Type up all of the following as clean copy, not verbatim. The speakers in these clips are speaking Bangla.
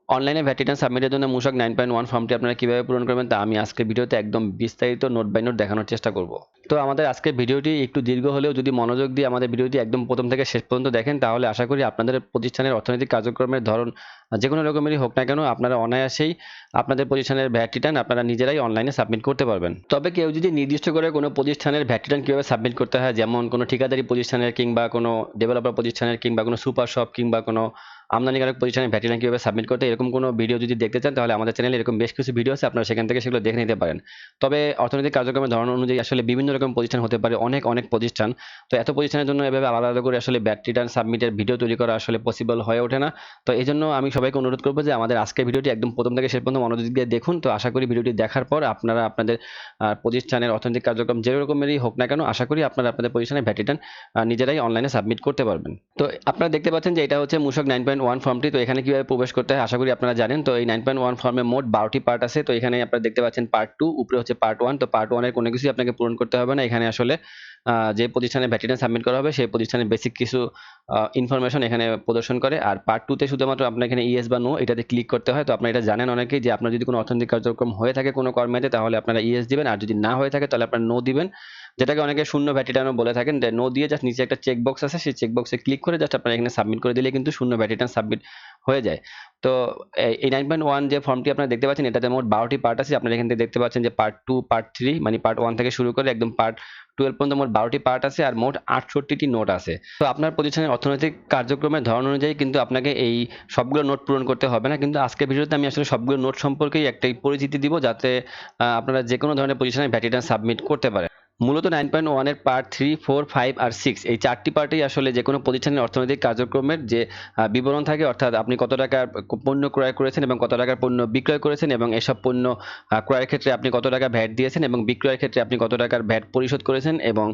অনলাইনে ভ্যাট রিটার্ন সাবমিটের জন্য মূসক 9.1 ফর্মটি আপনারা কিভাবে পূরণ করবেন তা আমি আজকের ভিডিওতে একদম বিস্তারিত নোট বাই নোট দেখানোর চেষ্টা করব। তো আমাদের আজকের ভিডিওটি একটু দীর্ঘ হলেও যদি মনোযোগ দিয়ে আমাদের ভিডিওটি একদম প্রথম থেকে শেষ পর্যন্ত দেখেন তাহলে আশা করি আপনাদের প্রতিষ্ঠানের অর্থনৈতিক কার্যক্রমের ধরন যে কোনো রকমেরই হোক না কেন আপনারা অনায়াসেই আপনাদের প্রতিষ্ঠানের ভ্যাট রিটার্ন আপনারা নিজেরাই অনলাইনে সাবমিট করতে পারবেন। তবে কেউ যদি নির্দিষ্ট করে কোনো প্রতিষ্ঠানের ভ্যাট রিটার্ন কীভাবে সাবমিট করতে হয়, যেমন কোনো ঠিকাদারি প্রতিষ্ঠানের কিংবা কোনো ডেভেলপার প্রতিষ্ঠানের কিংবা কোনো সুপার শপ কিংবা কোনো আমদানিকারক প্রতিষ্ঠানের ভ্যাট রিটার্ন কীভাবে সাবমিট করতে এরকম কোনো ভিডিও যদি দেখতে চান তাহলে আমাদের চ্যানেলে এরকম বেশ কিছু ভিডিও আছে, আপনারা সেখান থেকে সেগুলো দেখে নিতে পারেন। তবে অর্থনৈতিক কার্যক্রমের ধরন অনুযায়ী আসলে বিভিন্ন রকম প্রতিষ্ঠান হতে পারে, অনেক অনেক প্রতিষ্ঠান। তো এত প্রতিষ্ঠানের জন্য এভাবে আলাদা আলাদা করে আসলে ভ্যাট রিটার্ন সাবমিটের ভিডিও তৈরি করা আসলে পসিবল হয়ে ওঠে না। তো এই জন্য আমি সবাইকে অনুরোধ করবো যে আমাদের আজকের ভিডিওটি একদম প্রথম থেকে শেষ পর্যন্ত মনোযোগ দিয়ে দেখুন। তো আশা করি ভিডিওটি দেখার পর আপনারা আপনাদের প্রতিষ্ঠানের অর্থনৈতিক কার্যক্রম যে রকমেরই হোক না কেন আশা করি আপনারা আপনাদের প্রতিষ্ঠানের ভ্যাট রিটার্ন নিজেরাই অনলাইনে সাবমিট করতে পারবেন। তো আপনারা দেখতে পাচ্ছেন যে এটা হচ্ছে মূসক 9.1 ফর্মটি। তো এখানে কিভাবে প্রবেশ করতে হয় আশা করি আপনারা জানেন। তো এই 9.1 ফর্মে মোট 12টি পার্ট আছে। তো এখানে আপনারা দেখতে পাচ্ছেন পার্ট 2, উপরে হচ্ছে পার্ট 1। তো পার্ট 1 এর কোনো কিছুই আপনাকে পূরণ করতে হবে না। এখানে আসলে যে প্রতিষ্ঠানে ভ্যাট রিটার্ন সাবমিট করা হবে সেই প্রতিষ্ঠানের বেসিক কিছু ইনফরমেশন এখানে প্রদর্শন করে। আর পার্ট 2 তে শুধুমাত্র আপনার এখানে ইয়েস বা নো এটাতে ক্লিক করতে হয়। তো আপনারা এটা জানেন অনেকেই যে আপনার যদি কোনো অর্থনৈতিক কার্যক্রম হয়ে থাকে কোনো কর্মেতে তাহলে আপনারা ইয়েস দিবেন, আর যদি না হয়ে থাকে তাহলে আপনারা নো দিবেন, যেটাকে অনেকে শূন্য ভ্যাট রিটার্নও বলে থাকেন। নো দিয়ে জাস্ট নিচে একটা চেক বক্স আছে, সেই চেক বক্সে ক্লিক করে জাস্ট আপনারা এখানে সাবমিট করে দিলে কিন্তু শূন্য ভ্যাট রিটার্ন সাবমিট হয়ে যায়। তো এই 9.1 যে ফর্মটি আপনারা দেখতে পাচ্ছেন এটাতে মোট 12টি পার্ট আছে। আপনারা এখান থেকে দেখতে পাচ্ছেন যে পার্ট 2, পার্ট 3 মানে পার্ট 1 থেকে শুরু করে একদম পার্ট 12 পর্যন্ত মোট 12টি পার্ট আছে আর মোট 68টি নোট আছে। তো আপনার প্রতিষ্ঠানের অর্থনৈতিক কার্যক্রমের ধরন অনুযায়ী কিন্তু আপনাকে এই সবগুলো নোট পূরণ করতে হবে না। কিন্তু আজকের ভিডিওতে আমি আসলে সবগুলো নোট সম্পর্কেই একটা পরিচিতি দিব, যাতে আপনারা যে কোনো ধরনের প্রতিষ্ঠানে ভ্যাট রিটার্ন সাবমিট করতে পারেন। মূলত 9.1 এর পার্ট 3, 4, 5 আর 6 এই 4টি পার্টেই আসলে যে কোনো প্রতিষ্ঠানের অর্থনৈতিক কার্যক্রমের যে বিবরণ থাকে, অর্থাৎ আপনি কত টাকার পণ্য ক্রয় করেছেন এবং কত টাকার পণ্য বিক্রয় করেছেন এবং এসব পণ্য ক্রয়ের ক্ষেত্রে আপনি কত টাকা ভ্যাট দিয়েছেন এবং বিক্রয়ের ক্ষেত্রে আপনি কত টাকার ভ্যাট পরিশোধ করেছেন এবং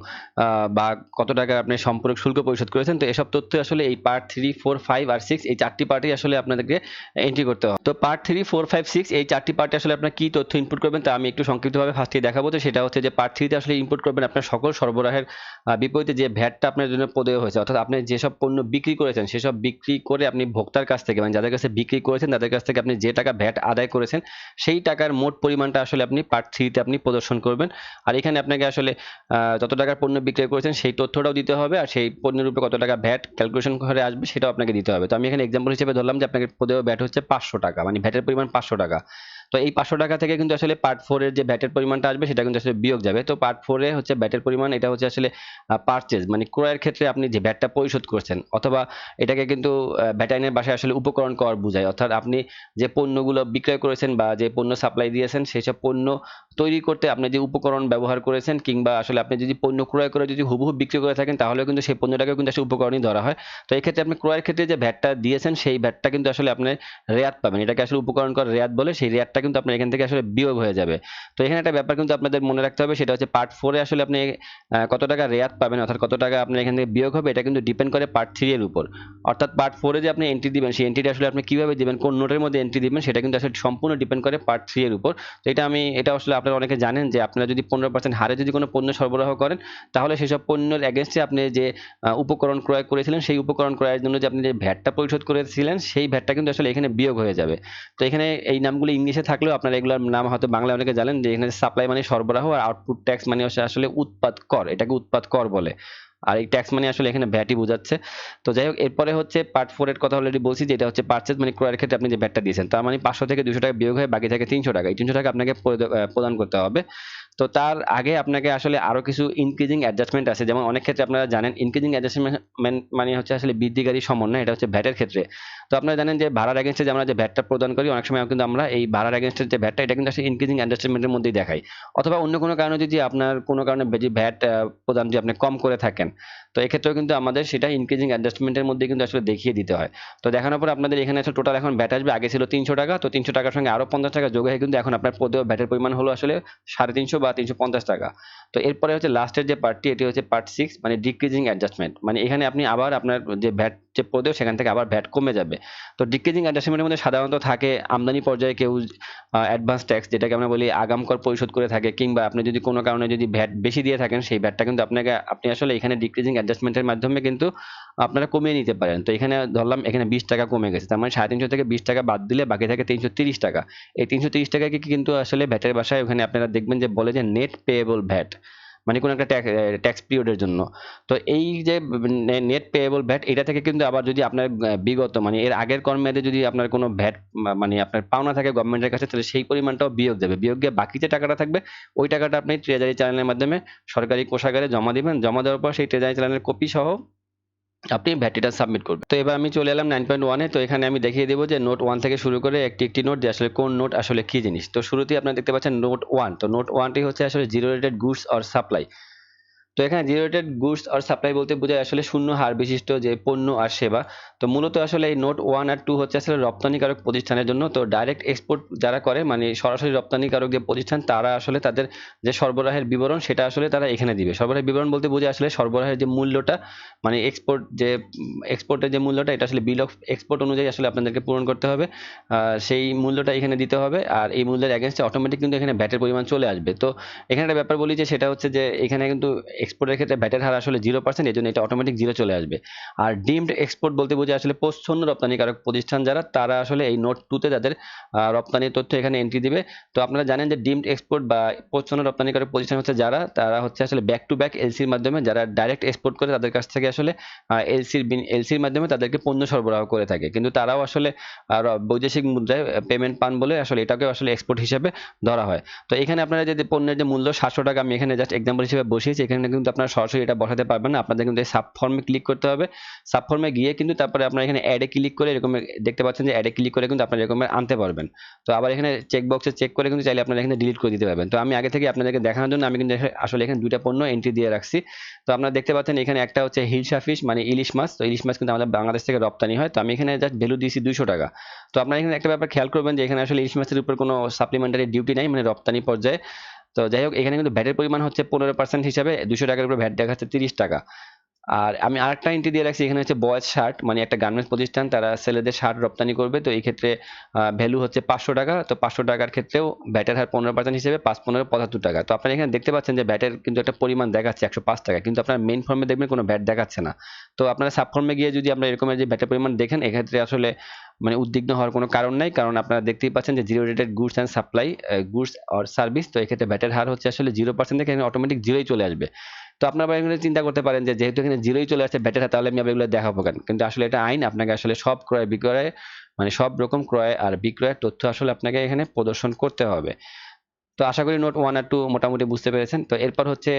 বা কত টাকা আপনি সম্পূরক শুল্ক পরিশোধ করেছেন। তো এসব তথ্য আসলে এই পার্ট 3, 4, 5 আর 6 এই 4টি পার্টেই আসলে আপনাদেরকে এন্ট্রি করতে হবে। তো পার্ট 3, 4, 5, 6 এই 4টি পার্টে আসলে আপনারা কি তথ্য ইনপুট করবেন তা আমি একটু সংক্ষিপ্তভাবে ফার্স্টেই দেখাবো। তো সেটা হচ্ছে যে পার্ট 3 তে আসলে ইনপুট করবেন আপনার সকল সরবরাহের বিপরীতে যে ভ্যাটটা আপনার জন্য প্রদেয় হয়েছে, অর্থাৎ আপনি যেসব পণ্য বিক্রি করেছেন সেসব বিক্রি করে আপনি ভোক্তার কাছ থেকে মানে যাদের কাছে বিক্রি করেছেন তাদের কাছ থেকে আপনি যে টাকা ভ্যাট আদায় করেছেন সেই টাকার মোট পরিমাণটা আসলে আপনি পার্ট 3 তে আপনি প্রদর্শন করবেন। আর এখানে আপনাকে আসলে যত টাকার পণ্য বিক্রয় করেছেন সেই তথ্যটাও দিতে হবে, আর সেই পণ্যের উপরে কত টাকা ভ্যাট ক্যালকুলেশন করে আসবে সেটাও আপনাকে দিতে হবে। তো আমি এখানে এক্সাম্পল হিসেবে ধরলাম যে আপনাকে প্রদেয় ভ্যাট হচ্ছে 500 টাকা, মানে ভ্যাটের পরিমাণ 500 টাকা। তো এই 500 টাকা থেকে কিন্তু আসলে পার্ট 4 এর যে ভ্যাটের পরিমাণটা আসবে সেটা কিন্তু আসলে বিয়োগ যাবে। তো পার্ট 4 এ হচ্ছে ভ্যাটের পরিমাণ, এটা হচ্ছে আসলে পারচেজ মানে ক্রয়ের ক্ষেত্রে আপনি যে ভ্যাটটা পরিশোধ করছেন, অথবা এটাকে কিন্তু ভ্যাট আইনের ভাষায় আসলে উপকরণ কর বোঝায়। অর্থাৎ আপনি যে পণ্যগুলো বিক্রয় করেছেন বা যে পণ্য সাপ্লাই দিয়েছেন সেসব পণ্য তৈরি করতে আপনি যে উপকরণ ব্যবহার করেছেন, কিংবা আসলে আপনি যদি পণ্য ক্রয় করে যদি হুবহু বিক্রি করে থাকেন তাহলেও কিন্তু সেই পণ্যটাকেও কিন্তু আসলে উপকরণই ধরা হয়। তো এই ক্ষেত্রে আপনি ক্রয়ের ক্ষেত্রে যে ভ্যাটটা দিয়েছেন সেই ভ্যাটটা কিন্তু আসলে আপনি রেয়াত পাবেন, এটাকে আসলে উপকরণ কর রেয়াত বলে, সেই রেয়াতটা কিন্তু আপনার এখান থেকে আসলে বিয়োগ হয়ে যাবে। তো এখানে একটা ব্যাপার কিন্তু আপনাদের মনে রাখতে হবে, সেটা হচ্ছে পার্ট 4 এ আসলে আপনি কত টাকা রেয়াত পাবেন অর্থাৎ কত টাকা আপনার এখান থেকে বিয়োগ হবে এটা কিন্তু ডিপেন্ড করে পার্ট 3 এর উপর। অর্থাৎ পার্ট 4 এ যে আপনি এন্ট্রি দিবেন সেই এন্ট্রিটা আসলে আপনি কিভাবে দিবেন, কোন নোটের মধ্যে এন্ট্রি দিবেন সেটা কিন্তু আসলে সম্পূর্ণ ডিপেন্ড করে পার্ট 3 এর উপর। তো এটা আসলে আপনারা অনেকে জানেন যে আপনারা যদি 15% হারে যদি কোনো পণ্য সরবরাহ করেন তাহলে সেসব পণ্যের এগেইনস্টে আপনি যে উপকরণ ক্রয় করেছিলেন সেই উপকরণ ক্রয়ের জন্য যে আপনি যে ভ্যাটটা পরিশোধ করেছিলেন সেই ভ্যাটটা কিন্তু আসলে এখানে বিয়োগ হয়ে যাবে। তো এখানে এই নামগুলো ইংলিশে থাকলেও আপনারা এগুলোর নাম হয়তো বাংলায় অনেকে জানেন যে এখানে সাপ্লাই মানে সরবরাহ, আর আউটপুট ট্যাক্স মানে হচ্ছে আসলে উৎপাদ কর, এটাকে উৎপাদ কর বলে। আর এই ট্যাক্স মানে আসলে এখানে ভ্যাটই বোঝাচ্ছে। তো যাই হোক, এরপরে হচ্ছে পার্ট 4 এর কথা অলরেডি বলছি, যে এটা হচ্ছে পারচেজ মানে ক্রয়ের ক্ষেত্রে আপনি যে ভ্যাটটা দিয়েছেন তার মানে 500 থেকে 200 টাকা বিয়োগ হয়ে বাকি থাকে 300 টাকা। এই 300 টাকা আপনাকে প্রদান করতে হবে। তো তার আগে আপনাকে আসলে আরো কিছু ইনক্রিজিং অ্যাডজাস্টমেন্ট আছে, যেমন অনেক ক্ষেত্রে আপনারা জানেন ইনক্রিজিং অ্যাডজাস্টমেন্ট মানে হচ্ছে আসলে বৃদ্ধিকারী সমন্বয়, এটা হচ্ছে ভ্যাটের ক্ষেত্রে। তো আপনারা জানেন যে ভাড়ার এগেইনস্টে যে আমরা যে ভ্যাটটা প্রদান করি অনেক সময় কিন্তু আমরা এই ভাড়ার এগেইনস্টের যে ভ্যাটটা এটা কিন্তু আসলে ইনক্রিজিং অ্যাডজাস্টমেন্টের মধ্যেই দেখাই, অথবা অন্য কোনো কারণে যদি আপনার কোনো কারণে যে ভ্যাট প্রদান যদি আপনি কম করে থাকেন তো এক্ষেত্রেও কিন্তু আমাদের সেটা ইনক্রিজিং অ্যাডজাস্টমেন্টের মধ্যে কিন্তু আসলে দেখিয়ে দিতে হয়। তো দেখানোর পর আপনাদের এখানে আসলে টোটাল এখন ভ্যাট আসবে, আগে ছিল 300 টাকা, তো 300 টাকার সঙ্গে আরো 50 টাকা যোগ হয়ে কিন্তু এখন আপনার প্রদেয় ভ্যাটের পরিমাণ হলো আসলে 350 বা 350 টাকা। তো এরপরে হচ্ছে লাস্টের যে পার্টটি, এটি হচ্ছে পার্ট 6 মানে ডিক্রিজিং অ্যাডজাস্টমেন্ট, মানে এখানে আপনি আবার আপনার যে ভ্যাট চেক পড়লেও সেখান থেকে আবার ভ্যাট কমে যাবে। তো ডিক্রিজিং অ্যাডজাস্টমেন্টের মধ্যে সাধারণত থাকে আমদানি পর্যায়ে কেউ অ্যাডভান্স ট্যাক্স, যেটাকে আমরা বলি আগাম কর পরিশোধ করে থাকে, কিংবা আপনি যদি কোনো কারণে যদি ভ্যাট বেশি দিয়ে থাকেন সেই ভ্যাটটা কিন্তু আপনি আসলে এখানে ডিক্রিজিং অ্যাডজাস্টমেন্টের মাধ্যমে কিন্তু আপনারা কমিয়ে নিতে পারেন। তো এখানে ধরলাম এখানে 20 টাকা কমে গেছে, তার মানে 350 থেকে 20 টাকা বাদ দিলে বাকি থাকে 330 টাকা। এই 330 টাকাকে কিন্তু আসলে ভ্যাটের বাসায় ওখানে আপনারা দেখবেন যে বলে যে নেট পেয়েবল ভ্যাট, মানে কোনো একটা ট্যাক্স পিরিয়ডের জন্য। তো এই যে নেট পেয়েবল ভ্যাট, এটা থেকে কিন্তু আবার যদি আপনার বিগত মানে এর আগের কর্মেয়াদে যদি আপনার কোনো ভ্যাট মানে আপনার পাওনা থাকে গভর্নমেন্টের কাছে, তাহলে সেই পরিমাণটাও বিয়োগ দেবে। বিয়োগ গিয়ে বাকি যে টাকাটা থাকবে ওই টাকাটা আপনি ট্রেজারি চ্যানেলের মাধ্যমে সরকারি কোষাগারে জমা দিবেন। জমা দেওয়ার পর সেই ট্রেজারি চ্যানেলের কপি সহ আপনি ভ্যাট রিটার্ন সাবমিট করবেন। তো এবার আমি চলে এলাম 9.1 এ। তো এখানে আমি দেখিয়ে দেবো যে নোট 1 থেকে শুরু করে একটি একটি নোট, যে আসলে কোন নোট আসলে কি জিনিস। তো শুরুতেই আপনারা দেখতে পাচ্ছেন নোট 1। তো নোট 1টি হচ্ছে আসলে zero rated goods or supply. তো এখানে জিরো রেটেড গুডস আর সাপ্লাই বলতে বোঝায় আসলে শূন্য হার বিশিষ্ট যে পণ্য আর সেবা। তো মূলত আসলে এই নোট 1 আর 2 হচ্ছে আসলে রপ্তানিকারক প্রতিষ্ঠানের জন্য। তো ডাইরেক্ট এক্সপোর্ট যারা করে মানে সরাসরি রপ্তানিকারক যে প্রতিষ্ঠান, তারা আসলে তাদের যে সরবরাহের বিবরণ সেটা আসলে তারা এখানে দিবে। সরবরাহের বিবরণ বলতে বোঝায় আসলে সরবরাহের যে মূল্যটা, মানে এক্সপোর্টের যে মূল্যটা, এটা আসলে বিল অফ এক্সপোর্ট অনুযায়ী আসলে আপনাদেরকে পূরণ করতে হবে। সেই মূল্যটা এখানে দিতে হবে, আর এই মূল্যের এগেনস্টে অটোমেটিক কিন্তু এখানে ভ্যাটের পরিমাণ চলে আসবে। তো এখানে একটা ব্যাপার বলি যে সেটা হচ্ছে যে এখানে কিন্তু এক্সপোর্টের ক্ষেত্রে ভ্যাটের হার আসলে 0%, এই জন্য এটা অটোমেটিক জিরো চলে আসবে। আর ডিমড এক্সপোর্ট বলতে বোঝায় আসলে প্রচ্ছন্ন রপ্তানিকারক প্রতিষ্ঠান যারা, তারা আসলে এই নোট 2 তে তাদের রপ্তানির তথ্য এখানে এন্ট্রি দিবে। তো আপনারা জানেন যে ডিমড এক্সপোর্ট বা প্রচ্ছন্ন রপ্তানিকারক প্রতিষ্ঠান হচ্ছে যারা, তারা হচ্ছে আসলে ব্যাক টু ব্যাক এলসির মাধ্যমে যারা ডাইরেক্ট এক্সপোর্ট করে তাদের কাছ থেকে আসলে এলসির মাধ্যমে তাদেরকে পণ্য সরবরাহ করে থাকে, কিন্তু তারাও আসলে বৈদেশিক মুদ্রায় পেমেন্ট পান বলে আসলে এটাকে আসলে এক্সপোর্ট হিসেবে ধরা হয়। তো এখানে আপনারা যদি পণ্যের যে মূল্য 700 টাকা, আমি এখানে জাস্ট এক্সাম্পল হিসেবে বসিয়েছি, এখানে কিন্তু আপনারা সরাসরি এটা বসাতে পারবেন না। আপনাদের কিন্তু এই সাব ফর্মে ক্লিক করতে হবে। সাব ফর্মে গিয়ে কিন্তু তারপরে আপনারা এখানে অ্যাডে ক্লিক করে এরকম দেখতে পাচ্ছেন যে অ্যাডে ক্লিক করে কিন্তু আপনারা এরকম আনতে পারবেন। তো আবার এখানে চেক বক্সে চেক করে কিন্তু চাইলে আপনারা এখানে ডিলিট করে দিতে পারবেন। তো আমি আগে থেকে আপনাদেরকে দেখানোর জন্য আমি কিন্তু আসলে এখানে দুইটা পণ্য এন্ট্রি দিয়ে রাখছি। তো আপনারা দেখতে পাচ্ছেন এখানে একটা হচ্ছে হিলসা ফিশ মানে ইলিশ মাছ। তো ইলিশ মাছ কিন্তু আমাদের বাংলাদেশ থেকে রপ্তানি হয়। তো আমি এখানে জাস্ট ভ্যালু দিয়েছি 200 টাকা। তো আপনারা এখানে একটা ব্যাপার খেয়াল করবেন যে এখানে আসলে ইলিশ মাছের উপর কোনো সাপ্লিমেন্টারি ডিউটি নাই, মানে রপ্তানি পর্যায়ে। তো যাই হোক, এখানে কিন্তু ভ্যাটের পরিমাণ হচ্ছে 15% হিসাবে 200 টাকার উপর ভ্যাট দেখাচ্ছে 30 টাকা। আর আমি আরেকটা এন্ট্রি দিয়ে রাখছি, এখানে হচ্ছে বয়েজ শার্ট, মানে একটা গার্মেন্টস প্রতিষ্ঠান, তারা ছেলেদের শার্ট রপ্তানি করবে। তো এই ক্ষেত্রে ভ্যালু হচ্ছে 500 টাকা। তো 500 টাকার ক্ষেত্রেও ভ্যাটের হার 15% হিসেবে 5-15 75 টাকা। তো আপনারা এখানে দেখতে পাচ্ছেন যে ভ্যাটের কিন্তু একটা পরিমাণ দেখাচ্ছে 105 টাকা, কিন্তু আপনার মেইন ফর্মে দেখবেন কোনো ভ্যাট দেখাচ্ছে না। তো আপনারা সাব ফর্মে গিয়ে যদি আপনারা এরকমের যে ভ্যাটের পরিমাণ দেখেন, এক্ষেত্রে আসলে মানে উদ্বিগ্ন হওয়ার কোনো কারণ নাই, কারণ আপনারা দেখতেই পাচ্ছেন যে zero rated goods and supply goods or service. তো এক্ষেত্রে ভ্যাটের হার হচ্ছে আসলে 0% থেকে এখানে অটোমেটিক জিরোই চলে আসবে। তো আপনারা এখানে চিন্তা করতে পারেন যে যেহেতু এখানে জিরোই চলে আসছে ভ্যাটের হার, তাহলে আমি আবার এগুলো দেখাবো কেন? কিন্তু আসলে এটা আইন, আপনাকে আসলে সব ক্রয় বিক্রয় মানে সব রকম ক্রয় আর বিক্রয়ের তথ্য আসলে আপনাকে এখানে প্রদর্শন করতে হবে। তো আশা করি নোট 1 আর 2 মোটামুটি বুঝতে পেরেছেন। তো এরপর হচ্ছে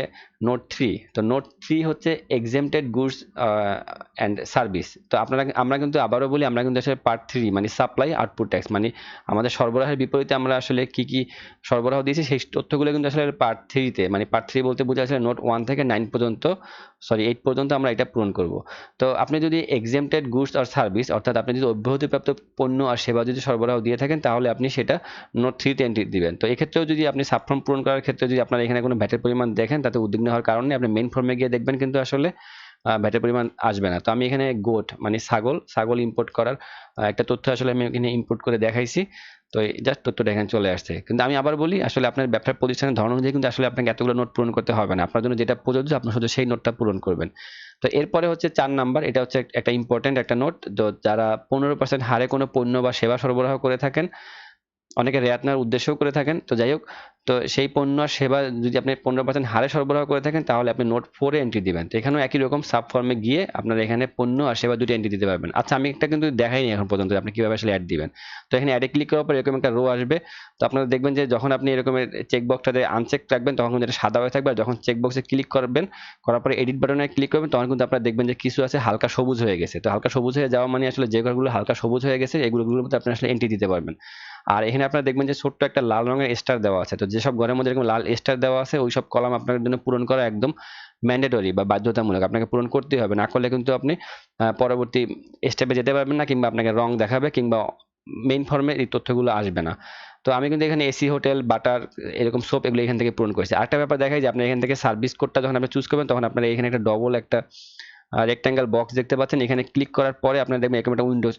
নোট 3। তো নোট 3 হচ্ছে এক্সেম্পটেড গুডস অ্যান্ড সার্ভিস। তো আমরা কিন্তু আবারও বলি, আমরা কিন্তু আসলে পার্ট 3 মানে সাপ্লাই আউটপুট ট্যাক্স, মানে আমাদের সরবরাহের বিপরীতে আমরা আসলে কি কি সরবরাহ দিয়েছি সেই তথ্যগুলো কিন্তু আসলে পার্ট 3 তে, মানে পার্ট 3 বলতে বোঝায় আসলে নোট 1 থেকে 9 পর্যন্ত, সরি 8 পর্যন্ত আমরা এটা পূরণ করব। তো আপনি যদি এক্সেম্পটেড গুডস আর সার্ভিস, অর্থাৎ আপনি যদি অব্যাহতিপ্রাপ্ত পণ্য আর সেবা যদি সরবরাহ দিয়ে থাকেন, তাহলে আপনি সেটা নোট 3 তে এন্ট্রি দিবেন। তো এক্ষেত্রেও যদি আপনি সাব ফর্ম পূরণ করার ক্ষেত্রে যদি আপনার এখানে কোনো ভ্যাটের পরিমাণ দেখেন, তাতে উদ্বিগ্ন হওয়ার কারণ নেই। আপনি মেইন ফর্মে গিয়ে দেখবেন কিন্তু আসলে ভ্যাটের পরিমাণ আসবে না। তো আমি এখানে গোট মানে ছাগল ইম্পোর্ট করার একটা তথ্য আসলে আমি এখানে ইম্পোর্ট করে দেখাইছি। তো জাস্ট তথ্যটা এখানে চলে আসছে। কিন্তু আমি আবার বলি, আসলে আপনার ব্যবসার প্রতিষ্ঠানের ধরন অনুযায়ী কিন্তু আসলে আপনাকে এতগুলো নোট পূরণ করতে হবে না। আপনার জন্য যেটা প্রযোজ্য আপনার শুধু সেই নোটটা পূরণ করবেন। তো এরপরে হচ্ছে 4 নাম্বার, এটা হচ্ছে একটা ইম্পর্টেন্ট একটা নোট। তো যারা 15% হারে কোনো পণ্য বা সেবা সরবরাহ করে থাকেন, অনেকে রেয়াত নেওয়ার উদ্দেশ্যও করে থাকেন। তো যাই হোক, তো সেই পণ্য আর সেবা যদি আপনি 15% হারে সরবরাহ করে থাকেন, তাহলে আপনি নোট 4 এ এন্ট্রি দিবেন। তো এখানেও একই রকম সাব ফর্মে গিয়ে আপনারা এখানে পণ্য আর সেবা দুটো এন্ট্রি দিতে পারবেন। আচ্ছা, আমি একটা কিন্তু দেখাইনি এখন পর্যন্ত আপনি কিভাবে আসলে অ্যাড দিবেন। তো এখানে অ্যাডে ক্লিক করার পর এরকম একটা রো আসবে। তো আপনারা দেখবেন যে যখন আপনি এরকমের চেক বক্সটাতে আনচেক রাখবেন, তখন কিন্তু এটা সাদা হয়ে থাকবে। আর যখন চেক বক্সে ক্লিক করবেন, করার পরে এডিট বাটনে ক্লিক করবেন, তখন কিন্তু আপনারা দেখবেন যে কিছু আছে হালকা সবুজ হয়ে গেছে। তো হালকা সবুজ হয়ে যাওয়া মানে আসলে যে ঘরগুলো হালকা সবুজ হয়ে গেছে, এগুলোর মধ্যে আপনি আসলে এন্ট্রি দিতে পারবেন। আর এখানে আপনারা দেখবেন যে ছোট্ট একটা লাল রঙের স্টার দেওয়া আছে। তো যেসব ঘরের মধ্যে এরকম লাল স্টার দেওয়া আছে, ওই সব কলাম আপনার জন্য পূরণ করা একদম ম্যান্ডেটরি বা বাধ্যতামূলক, আপনাকে পূরণ করতেই হবে। না করলে কিন্তু আপনি পরবর্তী স্টেপে যেতে পারবেন না, কিংবা আপনাকে রং দেখাবে, কিংবা মেইন ফর্মে এই তথ্যগুলো আসবে না। তো আমি কিন্তু এখানে এসি হোটেল বাটার এরকম সোপ এগুলো এখান থেকে পূরণ করেছি। আরেকটা ব্যাপার দেখাই যে আপনি এখান থেকে সার্ভিস কোডটা যখন আপনি চুজ করবেন, তখন আপনার এখানে একটা ডবল একটা রেক্ট্যাঙ্গেল বক্স দেখতে পাচ্ছেন, এখানে ক্লিক করার পরে আপনারা দেখবেন এরকম একটা উইন্ডো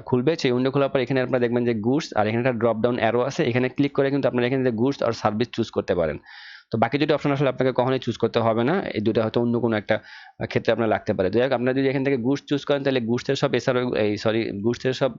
খুলবে। সেই উইন্ডো খোলার পর এখানে আপনারা দেখবেন যে গুডস, আর এখানে একটা ড্রপ ডাউন অ্যারো আছে, এখানে ক্লিক করে কিন্তু আপনারা এখানে গুডস আর সার্ভিস চুজ করতে পারেন। তো বাকি দুটো অপশন আসলে আপনাকে কখনোই চুজ করতে হবে না, এই দুটো হয়তো অন্য কোনো একটা ক্ষেত্রে আপনার লাগতে পারে। যাই হোক, আপনারা যদি এখান থেকে গুডস চুজ করেন তাহলে গুডসের সব এসআরও গুডসের সব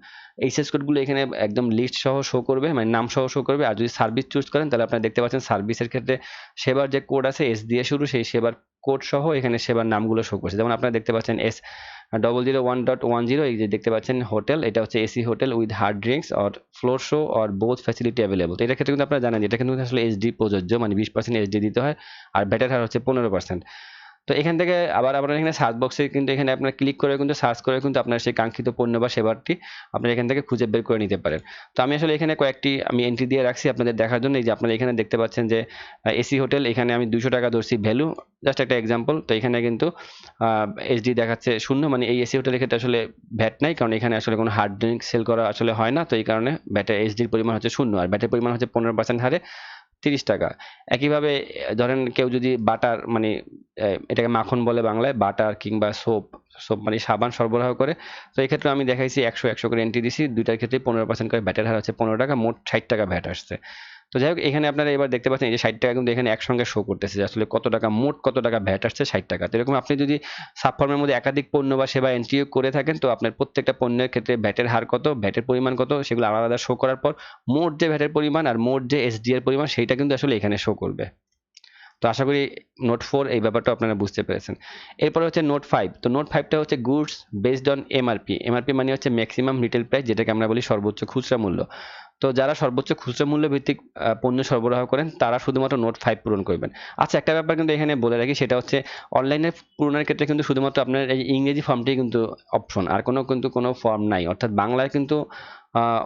এইচএস কোডগুলো এখানে একদম লিস্ট সহ শো করবে, মানে নাম সহ শো করবে। আর যদি সার্ভিস চুজ করেন তাহলে আপনারা দেখতে পাচ্ছেন সার্ভিসের ক্ষেত্রে সেবার যে কোড আছে এস দিয়ে শুরু, সেই সেবার কোড সহ এখানে সেবার নামগুলো শো করছে। যেমন আপনারা দেখতে পাচ্ছেন S0001.10, এই যে দেখতে পাচ্ছেন হোটেল, এটা হচ্ছে AC hotel with hard drinks or floor show or both facility available. তো এটার ক্ষেত্রে কিন্তু আপনারা জানেন এটা কিন্তু আসলে এসডি প্রযোজ্য, মানে 20% এসডি দিতে হয়, আর ব্যাটার হার হচ্ছে 15%। তো এখান থেকে আবার আপনার এখানে সার্চ বক্সে কিন্তু এখানে আপনার ক্লিক করে কিন্তু সার্চ করে কিন্তু আপনার সেই কাঙ্ক্ষিত পণ্য বা সেবাটি আপনারা এখান থেকে খুঁজে বের করে নিতে পারেন। তো আমি আসলে এখানে কয়েকটি আমি এন্ট্রি দিয়ে রাখছি আপনাদের দেখার জন্য। এই যে আপনারা এখানে দেখতে পাচ্ছেন যে এসি হোটেল, এখানে আমি 200 টাকা ধরছি ভ্যালু, জাস্ট একটা এক্সাম্পল। তো এখানে কিন্তু এসডি দেখাচ্ছে 0, মানে এই এসি হোটেলের ক্ষেত্রে আসলে ভ্যাট নাই, কারণ এখানে আসলে কোনো হার্ড ড্রিঙ্ক সেল করা আসলে হয় না। তো এই কারণে ব্যাটের এসডির পরিমাণ হচ্ছে 0, আর ব্যাটের পরিমাণ হচ্ছে 15% হারে 30 টাকা। একইভাবে ধরেন কেউ যদি বাটার, মানে এটাকে মাখন বলে বাংলায়, বাটার কিংবা সোপ, মানে সাবান সরবরাহ করে, তো এই ক্ষেত্রে আমি দেখাইছি 100 করে এন্ট্রি দিছি, দুইটার ক্ষেত্রে 15% করে ভ্যাটের হার হচ্ছে 15 টাকা, মোট 60 টাকা ভ্যাট আসছে। তো যাই হোক, এখানে আপনারা এবার দেখতে পাচ্ছেন এই যে 60 টাকা কিন্তু এখানে একসঙ্গে শো করতেছে যে আসলে কত টাকা, মোট কত টাকা ভ্যাট আসছে, 60 টাকা। তো এরকম আপনি যদি সাবফর্মের মধ্যে একাধিক পণ্য বা সেবা এন্ট্রি করে থাকেন, তো আপনার প্রত্যেকটা পণ্যের ক্ষেত্রে ভ্যাটের হার কত, ভ্যাটের পরিমাণ কত, সেগুলো আলাদা আলাদা শো করার পর মোট যে ভ্যাটের পরিমাণ আর মোট যে এসডি এর পরিমাণ সেইটা কিন্তু আসলে এখানে শো করবে। তো আশা করি নোট 4 এই ব্যাপারটা আপনারা বুঝতে পেরেছেন। এরপরে হচ্ছে নোট 5। তো নোট 5টা হচ্ছে goods based on MRP. MRP মানে হচ্ছে ম্যাক্সিমাম রিটেল প্রাইস, যেটাকে আমরা বলি সর্বোচ্চ খুচরা মূল্য। তো যারা সর্বোচ্চ খুচরা মূল্য ভিত্তিক পণ্য সরবরাহ করেন তারা শুধুমাত্র নোট 5 পূরণ করবেন। আচ্ছা, একটা ব্যাপার কিন্তু এখানে বলে রাখি, সেটা হচ্ছে অনলাইনে পূরণের ক্ষেত্রে কিন্তু শুধুমাত্র আপনার এই ইংরেজি ফর্মটাই কিন্তু অপশন, আর কোনো ফর্ম নাই। অর্থাৎ বাংলায় কিন্তু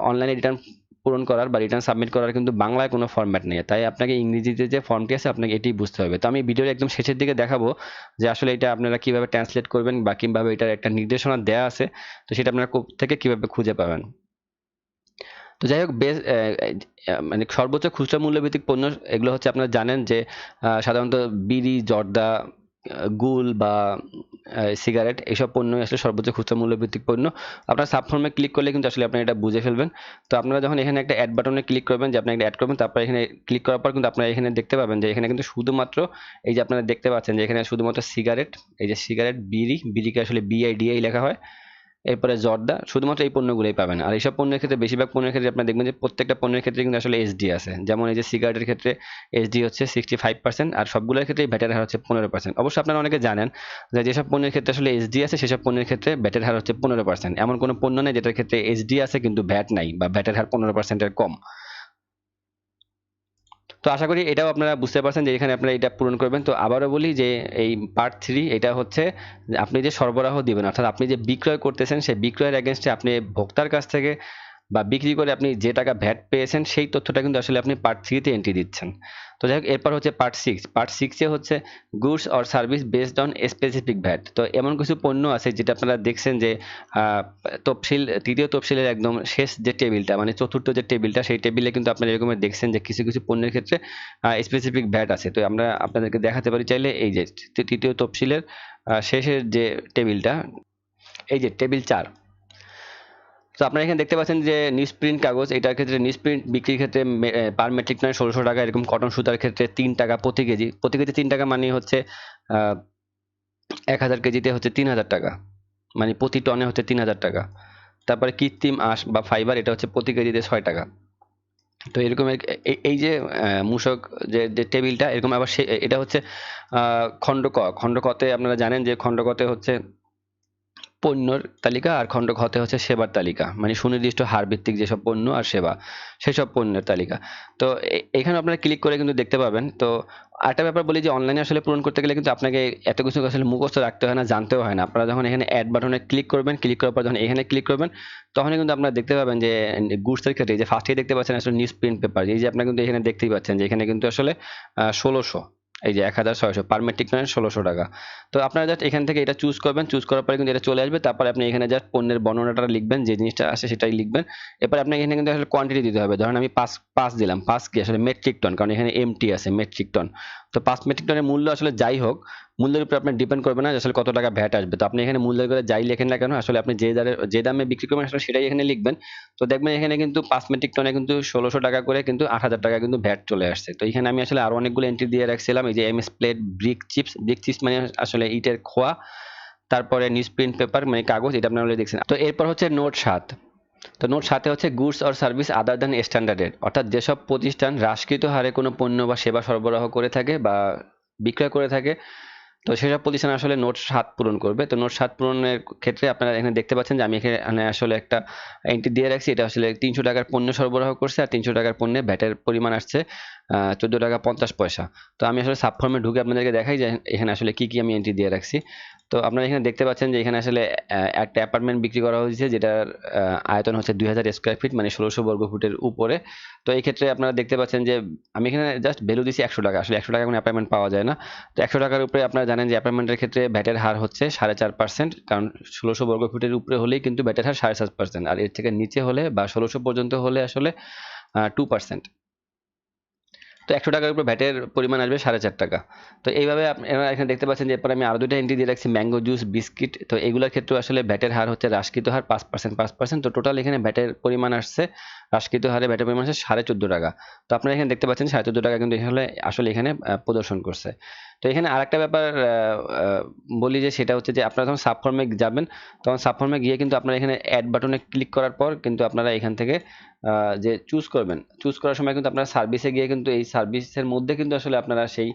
অনলাইনে রিটার্ন পূরণ করার বা রিটার্ন সাবমিট করার কিন্তু বাংলায় কোনো ফরম্যাট নেই, তাই আপনাকে ইংরেজিতে যে ফর্মটি আছে আপনাকে এটি বুঝতে হবে। তো আমি ভিডিওর একদম শেষের দিকে দেখাবো যে আসলে এটা আপনারা কিভাবে ট্রান্সলেট করবেন বা কিভাবে এটার একটা নির্দেশনা দেওয়া আছে, তো সেটা আপনারা থেকে কিভাবে খুঁজে পাবেন। তো যাই হোক, মানে সর্বোচ্চ খুচরা মূল্যভিত্তিক পণ্য এগুলো হচ্ছে আপনারা জানেন যে সাধারণত বিড়ি, জর্দা, গুল বা সিগারেট, এইসব পণ্য আসলে সর্বোচ্চ খুচরা মূল্যভিত্তিক পণ্য। আপনার সাবফর্মে ক্লিক করলে কিন্তু আসলে আপনি এটা বুঝে ফেলবেন। তো আপনারা যখন এখানে একটা অ্যাড বাটনে ক্লিক করবেন, যে আপনি একটা অ্যাড করবেন, তারপর এখানে ক্লিক করার পর কিন্তু আপনারা এখানে দেখতে পাবেন যে এখানে কিন্তু শুধুমাত্র এই যে আপনারা দেখতে পাচ্ছেন যে এখানে শুধুমাত্র সিগারেট, এই যে সিগারেট, বিড়িকে আসলে বিআইডিআই লেখা হয়, এরপরে জর্দা, শুধুমাত্র এই পণ্যগুলোই পাবেন। আর এইসব পণ্যের ক্ষেত্রে বেশিরভাগ পণ্যের ক্ষেত্রে আপনারা দেখবেন যে প্রত্যেকটা পণ্যের ক্ষেত্রে কিন্তু আসলে এসডি আছে। যেমন এই যে সিগারেটের ক্ষেত্রে এসডি হচ্ছে 65%, আর সবগুলোর ক্ষেত্রে ভ্যাটের হার হচ্ছে 15%। অবশ্য আপনারা অনেকে জানেন যে যেসব পণ্যের ক্ষেত্রে আসলে এসডি আছে সেসব পণ্যের ক্ষেত্রে ভ্যাটের হার হচ্ছে 15%। এমন কোনো পণ্য নেই যেটার ক্ষেত্রে এসডি আছে কিন্তু ভ্যাট নাই বা ভ্যাটের হার 15% এর কম। তো আশা করি এটাও আপনারা বুঝতে পারছেন যে এখানে আপনারা এটা পূরণ করবেন। তো আবারও বলি যে এই পার্ট 3 এটা হচ্ছে যে আপনি যে সরবরাহ দিবেন, অর্থাৎ আপনি যে বিক্রয় করতেছেন সেই বিক্রয়ের এগেইনস্টে আপনি ভোক্তার কাছ থেকে বা বিক্রি করে আপনি যে টাকা ভ্যাট পেয়েছেন সেই তথ্যটা কিন্তু আসলে আপনি পার্ট 3 তে এন্ট্রি দিচ্ছেন। তো যাই হোক, এরপর হচ্ছে পার্ট 6। পার্ট 6 এ হচ্ছে goods or service based on specific VAT. তো এমন কিছু পণ্য আছে যেটা আপনারা দেখছেন যে তফসিল, তৃতীয় তফসিলের একদম শেষ যে টেবিলটা, মানে চতুর্থ যে টেবিলটা, সেই টেবিলে কিন্তু আপনারা এরকম দেখছেন যে কিছু কিছু পণ্যের ক্ষেত্রে স্পেসিফিক ভ্যাট আছে। তো আমরা আপনাদেরকে দেখাতে পারি চাইলে, এই যে তৃতীয় তফসিলের শেষের যে টেবিলটা, এই যে টেবিল 4। তো আপনারা এখানে দেখতে পাচ্ছেন যে নিউজপ্রিন্ট কাগজ, এটার ক্ষেত্রে নিউজপ্রিন্ট বিক্রির ক্ষেত্রে পার মেট্রিক টনে 1600 টাকা, এরকম কটন সুতার ক্ষেত্রে 3 টাকা প্রতি কেজি। প্রতি কেজি 3 টাকা মানে হচ্ছে 1000 কেজিতে হচ্ছে 3000 টাকা, মানে প্রতি টনে হচ্ছে 3000 টাকা। তারপরে কৃত্রিম আঁশ বা ফাইবার, এটা হচ্ছে প্রতি কেজিতে 6 টাকা। তো এরকম এই যে মূসক যে টেবিলটা এরকম, আবার এটা হচ্ছে খণ্ড ক। খণ্ড কতে আপনারা জানেন যে খণ্ড কতে হচ্ছে পণ্যর তালিকা, আর খণ্ড ঘতে হচ্ছে সেবার তালিকা, মানে সুনির্দিষ্ট হার ভিত্তিক যেসব পণ্য আর সেবা সেসব পণ্যের তালিকা। তো এখানে আপনারা ক্লিক করে কিন্তু দেখতে পাবেন। তো আরেকটা ব্যাপার বলি যে অনলাইনে আসলে পূরণ করতে গেলে কিন্তু আপনাকে এত কিছু আসলে মুখস্থ রাখতে হয় না, জানতেও হয় না। আপনারা যখন এখানে অ্যাড বাটনে ক্লিক করবেন, ক্লিক করার পর যখন এখানে ক্লিক করবেন, তখনই কিন্তু আপনারা দেখতে পাবেন যে গুডসের ক্ষেত্রে যে ফার্স্টেই দেখতে পাচ্ছেন আসলে নিউজ প্রিন্ট পেপার, এই যে আপনারা কিন্তু এখানে দেখতেই পাচ্ছেন যে এখানে কিন্তু আসলে 1600, এই যে 1600 পার মেট্রিক টনে 1600 টাকা। তো আপনারা জাস্ট এখান থেকে এটা চুজ করবেন, চুজ করার পরে কিন্তু এটা চলে আসবে। তারপরে আপনি এখানে জাস্ট পণ্যের বর্ণনাটা লিখবেন, যে জিনিসটা আসে সেটাই লিখবেন। এরপর আপনাকে এখানে কিন্তু আসলে কোয়ান্টিটি দিতে হবে। ধরেন আমি 5 দিলাম, 5 কি আসলে মেট্রিক টন, কারণ এখানে এমটি আছে মেট্রিক টন। তো 5 মেট্রিক টনের মূল্য আসলে যাই হোক, মূল্যের উপর আপনার ডিপেন্ড করবে না যে আসলে কত টাকা ভ্যাট আসবে। তো আপনি এখানে মূল্যের করে যাই লেখেন না কেন, আসলে আপনি যে দামে বিক্রি করবেন আসলে সেটাই এখানে লিখবেন। তো দেখবেন এখানে কিন্তু 5 মেট্রিক টনে কিন্তু 1600 টাকা করে কিন্তু 8000 টাকা কিন্তু ভ্যাট চলে আসছে। তো এখানে আমি আসলে আরো অনেকগুলো এন্ট্রি দিয়ে রাখছিলাম। এই যে এমএস প্লেট, ব্রিক চিপস মানে আসলে ইটের খোয়া, তারপরে নিউজ প্রিন্ট পেপার মানে কাগজ, এটা আপনারা অলরেডি দেখছেন। তো এরপর হচ্ছে নোট 7। তো নোট 7 হচ্ছে goods or service other than স্ট্যান্ডার্ডের, অর্থাৎ যেসব প্রতিষ্ঠান হ্রাসকৃত হারে কোনো পণ্য বা সেবা সরবরাহ করে থাকে বা বিক্রয় করে থাকে, তো সেসব প্রতিষ্ঠান আসলে নোট 7 পূরণ করবে। তো নোট 7 পূরণের ক্ষেত্রে আপনারা এখানে দেখতে পাচ্ছেন যে আমি এখানে আসলে একটা এন্ট্রি দিয়ে রাখছি। এটা আসলে 300 টাকার পণ্য সরবরাহ করছে আর 300 টাকার পণ্যে ভ্যাটের পরিমাণ আসছে 14 টাকা 50 পয়সা। তো আমি আসলে সাবফর্মে ঢুকে আপনাদেরকে দেখাই যে এখানে আসলে কি কি আমি এন্ট্রি দিয়ে রাখছি। তো আপনারা এখানে দেখতে পাচ্ছেন যে এখানে আসলে একটা অ্যাপার্টমেন্ট বিক্রি করা হয়েছে, যেটার আয়তন হচ্ছে 2000 স্কোয়ার ফিট মানে 1600 বর্গ ফুটের উপরে। তো এই ক্ষেত্রে আপনারা দেখতে পাচ্ছেন যে আমি এখানে জাস্ট ভ্যালু দিছি 100 টাকা। আসলে 100 টাকা কোনো অ্যাপার্টমেন্ট পাওয়া যায় না। তো 100 টাকার উপরে আপনারা জানেন যে অ্যাপার্টমেন্টের ক্ষেত্রে ভ্যাটের হার হচ্ছে 4.5%, কারণ 1600 বর্গ ফুটের উপরে হলেই কিন্তু ভ্যাটের হার 4.5%, আর এর থেকে নিচে হলে বা 1600 পর্যন্ত হলে আসলে 2%। তো 100 টাকার উপর ভ্যাটের পরিমাণ আসবে 4.5 টাকা। তো এইভাবে আপনারা এখানে দেখতে পাচ্ছেন যে এরপর আমি আরো দুইটা এন্ট্রি দিয়ে রাখছি, ম্যাঙ্গো জুস, বিস্কিট। তো এগুলোর ক্ষেত্রে আসলে ভ্যাটের হার হচ্ছে হ্রাসকৃত হার 5%। তো টোটাল এখানে ভ্যাটের পরিমাণ আসছে, হ্রাসকৃত হারে ভ্যাটের পরিমাণ আসছে 14.5 টাকা। তো আপনারা এখানে দেখতে পাচ্ছেন 14.5 টাকা কিন্তু এখানে আসলে এখানে প্রদর্শন করছে। তো এখানে আরেকটা ব্যাপার বলি যে সেটা হচ্ছে যে আপনারা যখন সাবফর্মে যাবেন, তখন সাবফর্মে গিয়ে কিন্তু আপনারা এখানে অ্যাড বাটনে ক্লিক করার পর কিন্তু আপনারা এখান থেকে যে চুজ করবেন, চুজ করার সময় কিন্তু আপনারা সার্ভিসে গিয়ে কিন্তু এই সার্ভিসের মধ্যে কিন্তু আসলে আপনারা সেই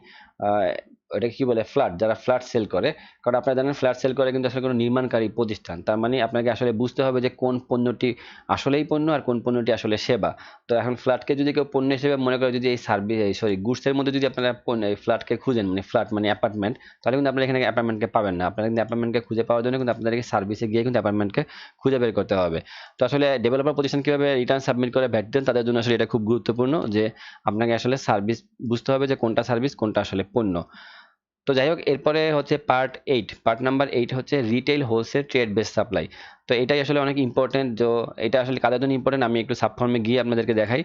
ওটাকে কি বলে, ফ্ল্যাট, যারা ফ্ল্যাট সেল করে, কারণ আপনারা জানেন ফ্ল্যাট সেল করে কিন্তু আসলে কোনো নির্মাণকারী প্রতিষ্ঠান, তার মানে আপনাকে আসলে বুঝতে হবে যে কোন পণ্যটি আসলেই পণ্য আর কোন পণ্যটি আসলে সেবা। তো এখন ফ্ল্যাটকে যদি কেউ পণ্য হিসেবে মনে করে, যদি এই সার্ভিস সরি গুডসের মধ্যে যদি আপনারা ফ্ল্যাটকে খুঁজেন, মানে ফ্ল্যাট মানে অ্যাপার্টমেন্ট, তাহলে কিন্তু আপনারা এখানে অ্যাপার্টমেন্টকে পাবেন না। আপনারা কিন্তু অ্যাপার্টমেন্টকে খুঁজে পাওয়ার জন্য কিন্তু আপনাদেরকে সার্ভিসে গিয়ে কিন্তু অ্যাপার্টমেন্টকে খুঁজে বের করতে হবে। তো আসলে ডেভেলপার প্রতিষ্ঠান কিভাবে রিটার্ন সাবমিট করে ভ্যাট দেন, তাদের জন্য আসলে এটা খুব গুরুত্বপূর্ণ যে আপনাকে আসলে সার্ভিস বুঝতে হবে যে কোনটা সার্ভিস কোনটা আসলে পণ্য। তো যাই হোক, এরপরে হচ্ছে পার্ট নাম্বার 8 হচ্ছে retail, wholesale, trade base supply. তো এটাই আসলে অনেক ইম্পর্টেন্ট। তো এটা আসলে কাদের জন্য ইম্পর্টেন্ট আমি একটু সাবফর্মে গিয়ে আপনাদেরকে দেখাই।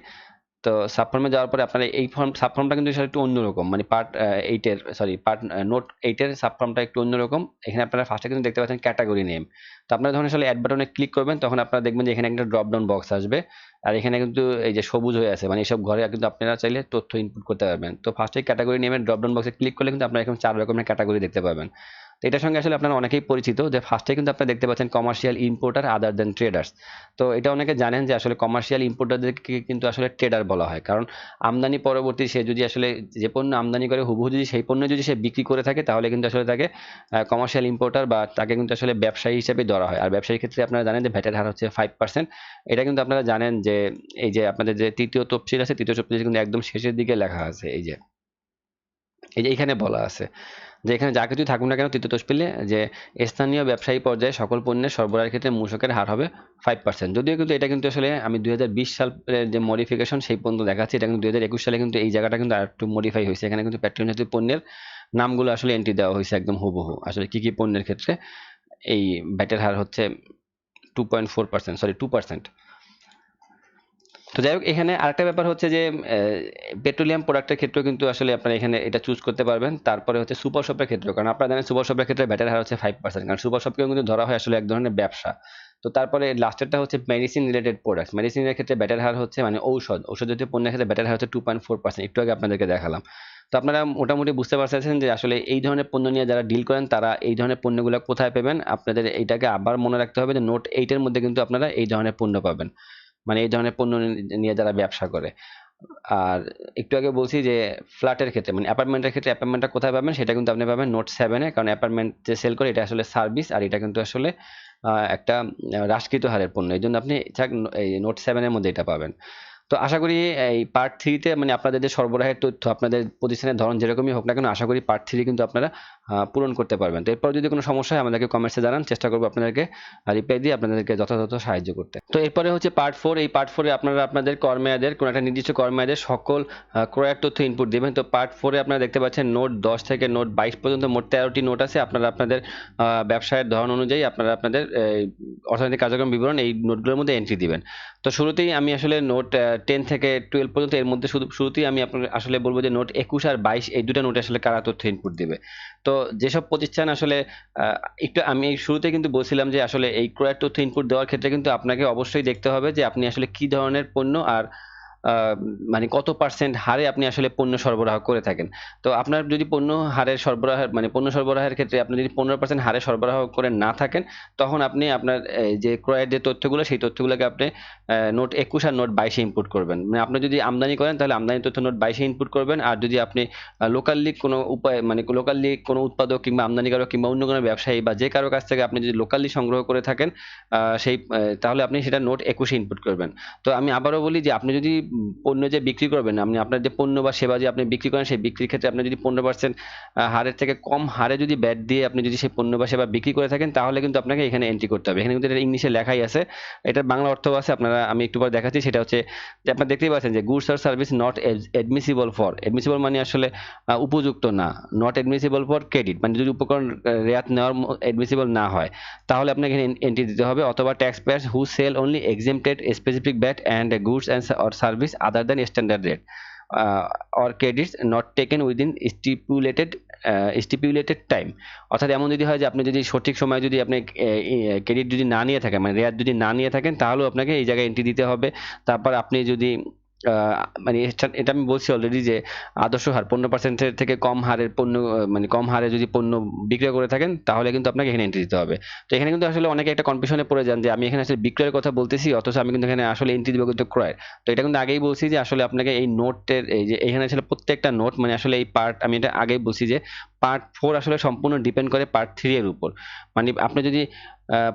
তো সাবফর্মে যাওয়ার পরে আপনারা এই সাবফর্মটা কিন্তু আসলে একটু অন্যরকম, মানে নোট 8 এর সাবফর্মটা একটু অন্যরকম। এখানে আপনারা ফার্স্টে কিন্তু দেখতে পাচ্ছেন ক্যাটাগরি নেম। তো আপনারা যখন আসলে অ্যাড বাটনে ক্লিক করবেন, তখন আপনারা দেখবেন যে এখানে একটা ড্রপ ডাউন বক্স আসবে, আর এখানে কিন্তু এই যে সবুজ হয়ে আছে, মানে এইসব ঘরে কিন্তু আপনারা চাইলে তথ্য ইনপুট করতে পারবেন। তো ফার্স্টে ক্যাটাগরি নেমের ড্রপ ডাউন বক্সে ক্লিক করলে কিন্তু আপনারা এখানে 4 রকমের ক্যাটাগরি দেখতে পাবেন। তো এটার সঙ্গে আসলে আপনারা অনেকেই পরিচিত, যে ফার্স্টে কিন্তু আপনারা দেখতে পাচ্ছেন কমার্শিয়াল ইম্পোর্টার আদার দেন ট্রেডার্স। তো এটা অনেকে জানেন যে আসলে কমার্শিয়াল ইম্পোর্টারদেরকে কিন্তু আসলে ট্রেডার বলা হয়, কারণ আমদানি পরবর্তী সে যদি আসলে যে পণ্য আমদানি করে হুবহু যদি সেই পণ্য যদি সে বিক্রি করে থাকে, তাহলে কিন্তু আসলে তাকে কমার্শিয়াল ইম্পোর্টার বা তাকে কিন্তু আসলে ব্যবসায়ী হিসেবে ধরা হয়। আর ব্যবসায়ীর ক্ষেত্রে আপনারা জানেন যে ভ্যাটের হার হচ্ছে 5%। এটা কিন্তু আপনারা জানেন যে এই যে আপনাদের যে তৃতীয় তফসিল আছে, তৃতীয় তফসিল কিন্তু একদম শেষের দিকে লেখা আছে, এই যে এখানে বলা আছে যে এখানে যা কিছুই থাকুক না কেন, তৃতীয় তফসিলে যে স্থানীয় ব্যবসায়ী পর্যায়ে সকল পণ্যের সরবরাহের ক্ষেত্রে মূসকের হার হবে 5%। যদিও কিন্তু এটা কিন্তু আসলে আমি 2020 সালের যে মডিফিকেশন সেই পর্যন্ত দেখাচ্ছি, এটা কিন্তু 2021 সালে কিন্তু এই জায়গাটা কিন্তু আরেকটু মডিফাই হয়েছে। এখানে কিন্তু পেট্রোলিয়াম জাতীয় পণ্যের নামগুলো আসলে এন্ট্রি দেওয়া হয়েছে একদম হুবহু, আসলে কি কি পণ্যের ক্ষেত্রে এই ভ্যাটের হার হচ্ছে 2%। তো যাই হোক, এখানে আরেকটা ব্যাপার হচ্ছে যে পেট্রোলিয়াম প্রোডাক্টের ক্ষেত্রেও কিন্তু আসলে আপনারা এখানে এটা চুজ করতে পারবেন। তারপরে হচ্ছে সুপার শপের ক্ষেত্রেও, কারণ আপনারা জানেন সুপার শপের ক্ষেত্রে ভ্যাটের হার হচ্ছে 5%, কারণ সুপার শপকেও কিন্তু ধরা হয় আসলে এক ধরনের ব্যবসা। তো তারপরে লাস্টেরটা হচ্ছে মেডিসিন রিলেটেড প্রোডাক্টস। মেডিসিনের ক্ষেত্রে ব্যাটের হার হচ্ছে মানে ঔষধ জাতীয় পণ্যের ক্ষেত্রে ব্যাটের হার হচ্ছে 2.4%। একটু আগে আপনাদেরকে দেখালাম। তো আপনারা মোটামুটি বুঝতে পারছেন যে আসলে এই ধরনের পণ্য নিয়ে যারা ডিল করেন, তারা এই ধরনের পণ্যগুলো কোথায় পাবেন। আপনাদের এইটাকে আবার মনে রাখতে হবে যে নোট 8 এর মধ্যে কিন্তু আপনারা এই ধরনের পণ্য পাবেন, মানে এই ধরনের পণ্য নিয়ে যারা ব্যবসা করে। আর একটু আগে বলছি যে ফ্ল্যাটের ক্ষেত্রে মানে অ্যাপার্টমেন্টের ক্ষেত্রে অ্যাপার্টমেন্টটা কোথায় পাবেন, সেটা কিন্তু আপনি পাবেন নোট 7 এ, কারণ অ্যাপার্টমেন্ট যে সেল করে এটা আসলে সার্ভিস, আর এটা কিন্তু আসলে একটা হ্রাসকৃত হারের পণ্য। এই জন্য আপনি এই নোট 7 এর মধ্যে এটা পাবেন। তো আশা করি এই পার্ট 3 তে মানে আপনাদের যে সরবরাহের তথ্য, আপনাদের প্রতিষ্ঠানের ধরন যেরকমই হোক না কেন, আশা করি পার্ট 3 কিন্তু আপনারা পূরণ করতে পারবেন। তো এরপর যদি কোনো সমস্যা হয় আমাদেরকে কমেন্টসে জানান, চেষ্টা করবো আপনাদেরকে রিপ্লাই দিয়ে আপনাদেরকে যথাযথ সাহায্য করতে। তো এরপরে হচ্ছে পার্ট 4। এই পার্ট 4 এ আপনারা আপনাদের কর্মীদের কোনো একটা নির্দিষ্ট কর্মীদের সকল ক্রয়ের তথ্য ইনপুট দিবেন। তো পার্ট 4 এ আপনারা দেখতে পাচ্ছেন নোট 10 থেকে নোট 22 পর্যন্ত মোট 13টি নোট আছে। আপনারা আপনাদের ব্যবসায়ের ধরন অনুযায়ী আপনারা আপনাদের অর্থনৈতিক কার্যক্রম বিবরণ এই নোটগুলোর মধ্যে এন্ট্রি দিবেন। তো শুরুতেই আমি আসলে নোট 10 থেকে 12 পর্যন্ত, এর মধ্যে শুরুতেই আমি আপনাদের আসলে বলবো যে নোট 21 আর 22 এই দুটো নোটে আসলে কারা তথ্য ইনপুট দিবে। তো যেসব প্রতিষ্ঠান আসলে একটু আমি শুরুতে কিন্তু বলছিলাম যে আসলে এই ক্রয়ের তথ্য ইনপুট দেওয়ার ক্ষেত্রে কিন্তু আপনাকে অবশ্যই দেখতে হবে যে আপনি আসলে কি ধরনের পণ্য আর মানে কত পার্সেন্ট হারে আপনি আসলে পণ্য সরবরাহ করে থাকেন। তো আপনার যদি পণ্য হারের সরবরাহের মানে পণ্য সরবরাহের ক্ষেত্রে আপনি যদি 15% হারে সরবরাহ করে না থাকেন, তখন আপনি আপনার যে ক্রয়ের যে তথ্যগুলো সেই তথ্যগুলোকে আপনি নোট 21 আর নোট 22 এ ইনপুট করবেন। মানে আপনি যদি আমদানি করেন তাহলে আমদানি তথ্য নোট 22 এ ইনপুট করবেন, আর যদি আপনি লোকালি কোনো উপায় মানে লোকালি কোনো উৎপাদক কিংবা আমদানিকারক কিংবা অন্য কোনো ব্যবসায়ী বা যে কারো কাছ থেকে আপনি যদি লোকালি সংগ্রহ করে থাকেন তাহলে আপনি সেটা নোট 21 এ ইনপুট করবেন। তো আমি আবারও বলি যে আপনি যদি পণ্য যে বিক্রি করবেন, আপনি আপনার যে পণ্য বা সেবা যে আপনি বিক্রি করেন সেই বিক্রির ক্ষেত্রে আপনি যদি 15% হারের থেকে কম হারে যদি ব্যাট দিয়ে আপনি যদি সেই পণ্য বা সেবা বিক্রি করে থাকেন, তাহলে কিন্তু আপনাকে এখানে এন্ট্রি করতে হবে। এখানে কিন্তু এটা ইংলিশে লেখাই আছে, এটার বাংলা অর্থ আছে, আপনারা আমি একটু পরে দেখাচ্ছি। সেটা হচ্ছে যে আপনারা দেখতেই পাচ্ছেন যে গুডস আর service not admissible for, admissible মানে আসলে উপযুক্ত না, নট এডমিসিবল ফর ক্রেডিট মানে যদি উপকরণ রেয়াত নেওয়ার এডমিসিবল না হয় তাহলে আপনাকে এখানে এন্ট্রি দিতে হবে। অথবা tax pairs who sell only exempted specific bat and goods and or service other than standard rate or credits not taken within stipulated time। অর্থাৎ এমন যদি হয় যে আপনি যদি সঠিক সময় যদি আপনি ক্রেডিট যদি না নিয়ে থাকেন মানে রেয়াত যদি না নিয়ে থাকেন, তাহলেও আপনাকে এই জায়গায় এন্ট্রি দিতে হবে। তারপর আপনি যদি মানে এটা আমি বলছি অলরেডি যে আদর্শ হার 15% থেকে কম হারের পণ্য মানে কম হারে যদি পণ্য বিক্রয় করে থাকেন তাহলে কিন্তু আপনাকে এখানে এন্ট্রি দিতে হবে। তো এখানে কিন্তু আসলে অনেকে একটা কনফিউশনে পড়ে যান যে আমি এখানে আসলে বিক্রয়ের কথা বলতেছি অথচ আমি কিন্তু এখানে আসলে এন্ট্রি দিব কিন্তু ক্রয়ের। তো এটা কিন্তু আগেই বলছি যে আসলে আপনাকে এই নোটের এই যে এখানে আসলে প্রত্যেকটা নোট মানে আসলে এই পার্ট আমি এটা আগেই বলছি যে পার্ট 4 আসলে সম্পূর্ণ ডিপেন্ড করে পার্ট 3 এর উপর। মানে আপনি যদি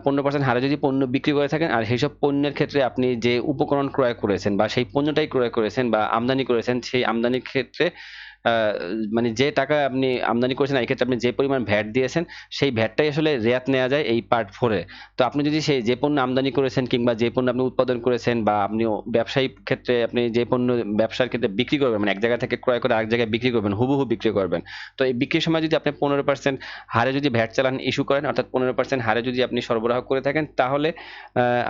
15% হারে যদি পণ্য বিক্রি করে থাকেন আর সেইসব পণ্যের ক্ষেত্রে আপনি যে উপকরণ ক্রয় করেছেন বা সেই পণ্যটাই ক্রয় করেছেন বা আমদানি করেছেন, সেই আমদানির ক্ষেত্রে মানে যে টাকা আপনি আমদানি করেছেন এই ক্ষেত্রে আপনি যে পরিমাণ ভ্যাট দিয়েছেন সেই ভ্যাটটাই আসলে রেয়াত নেওয়া যায় এই পার্ট 4 এ। তো আপনি যদি সেই যে পণ্য আমদানি করেছেন কিংবা যে পণ্য আপনি উৎপাদন করেছেন বা আপনি ব্যবসায়িক ক্ষেত্রে আপনি যে পণ্য ব্যবসার ক্ষেত্রে বিক্রি করবেন মানে এক জায়গা থেকে ক্রয় করে আরেক জায়গায় বিক্রি করবেন, হুবহু বিক্রি করবেন। তো এই বিক্রির সময় যদি আপনি 15% হারে যদি ভ্যাট চালান ইস্যু করেন, অর্থাৎ 15% হারে যদি আপনি সরবরাহ করে থাকেন, তাহলে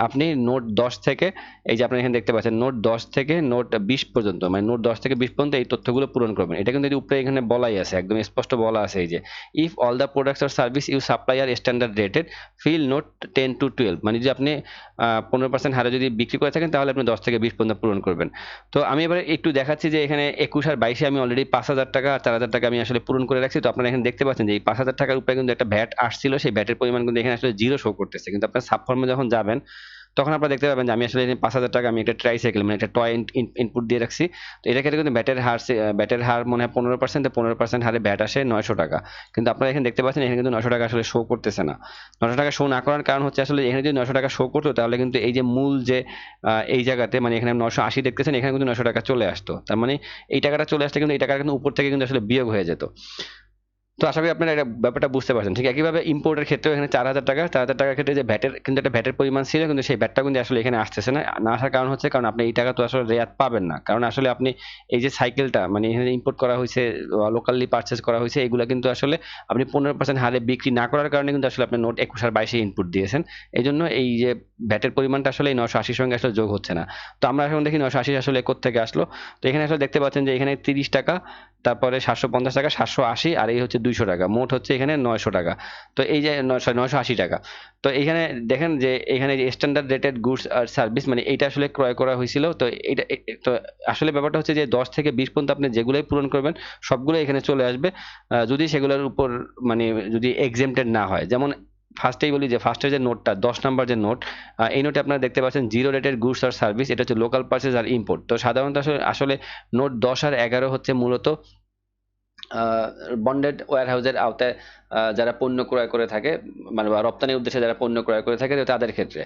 আপনি নোট 10 থেকে এই যে আপনি এখানে দেখতে পাচ্ছেন নোট 10 থেকে নোট 20 পর্যন্ত মানে নোট 10 থেকে 20 পর্যন্ত এই তথ্যগুলো পূরণ করবেন। এটা কিন্তু উপরে এখানে বলাই আছে, একদম স্পষ্ট বলা আছে এই যে if all the products or service you supply are standard rated fill note 10 to 12। মানে যদি আপনি 15% হারে যদি বিক্রি করে থাকেন তাহলে আপনি 10 থেকে 20 পর্যন্ত পূরণ করবেন। তো আমি এবারে একটু দেখাচ্ছি যে এখানে 21 আর 22 আমি অলরেডি 5,000 টাকা আর 4,000 টাকা আমি আসলে পূরণ করে রাখছি। তো আপনারা এখানে দেখতে পাচ্ছেন যে এই 5,000 টাকার উপরে কিন্তু একটা ভ্যাট আসছিল, সেই ভ্যাটের পরিমাণ কিন্তু এখানে আসলে জিরো শো করতেছে, কিন্তু আপনার সাবফর্মে যখন যাবেন তখন আপনারা দেখতে পাবেন যে আমি আসলে 5,000 টাকা আমি একটা ট্রাইসাইকেল মানে একটা টয় ইনপুট দিয়ে রাখছি। তো এটা ক্ষেত্রে কিন্তু ব্যাটের হার মনে হয় 15%, 15% হারে ব্যাট আসে 900 টাকা। কিন্তু আপনারা এখানে দেখতে পাচ্ছেন এখানে কিন্তু 900 টাকা আসলে শো করতেছে না। 900 টাকা শো না করার কারণ হচ্ছে আসলে এখানে যদি 900 টাকা শো করতো তাহলে কিন্তু এই যে মূল যে এই জায়গাতে মানে এখানে 980 দেখতেছেন, এখানে কিন্তু 900 টাকা চলে আসতো। তার মানে এই টাকাটা চলে আসলে কিন্তু এই টাকা কিন্তু উপর থেকে কিন্তু আসলে বিয়োগ হয়ে যেত। তো আশা করি আপনারা এটা ব্যাপারটা বুঝতে পারছেন। ঠিক একইভাবে ইম্পোর্টের ক্ষেত্রেও এখানে 4,000 টাকা, 4,000 টাকার ক্ষেত্রে যে ভ্যাটের কিন্তু একটা ভ্যাটের পরিমাণ ছিল, কিন্তু সেই ভ্যাটটা কিন্তু আসলে এখানে আসতেছে না। না আসার কারণ হচ্ছে কারণ আপনি এই টাকা তো আসলে রেয়াত পাবেন না, কারণ আসলে আপনি এই যে সাইকেলটা মানে এখানে ইম্পোর্ট করা হয়েছে লোকালি পারচেজ করা হয়েছে এগুলো কিন্তু আসলে আপনি 15% হারে বিক্রি না করার কারণে কিন্তু আসলে আপনি নোট 21 আর 22 ইনপুট দিয়েছেন। এই জন্য এই যে ভ্যাটের পরিমাণটা আসলে এই 980 সঙ্গে আসলে যোগ হচ্ছে না। তো আমরা এখন দেখি 980 আসলে কোত্থেকে আসলো। তো এখানে আসলে দেখতে পাচ্ছেন যে এখানে 30 টাকা, তারপরে 750 টাকা, 780 আর এই হচ্ছে 200 টাকা, মোট হচ্ছে এখানে 900 টাকা। তো এই যে 980 টাকা। তো এখানে দেখেন যে এখানে যে স্ট্যান্ডার্ড রেটেড গুডস আর সার্ভিস মানে এইটা আসলে ক্রয় করা হয়েছিল। তো এটা তো আসলে ব্যাপারটা হচ্ছে যে 10 থেকে 20 পর্যন্ত আপনি যেগুলোই পূরণ করবেন সবগুলো এখানে চলে আসবে, যদি সেগুলোর উপর মানে যদি এক্সেম্পটেড না হয়। যেমন ফার্স্টেই বলি যে ফার্স্টের যে নোটটা 10 নাম্বার যে নোট, এই নোটে আপনারা দেখতে পাচ্ছেন জিরো রেটেড গুডস আর সার্ভিস, এটা হচ্ছে লোকাল পারচেজ আর ইম্পোর্ট। তো সাধারণত আসলে নোট 10 আর 11 হচ্ছে মূলত বন্ডেড ওয়্যারহাউসের আওতায় যারা পণ্য ক্রয় করে থাকে মানে বা রপ্তানির উদ্দেশ্যে যারা পণ্য ক্রয় করে থাকে তাদের ক্ষেত্রে।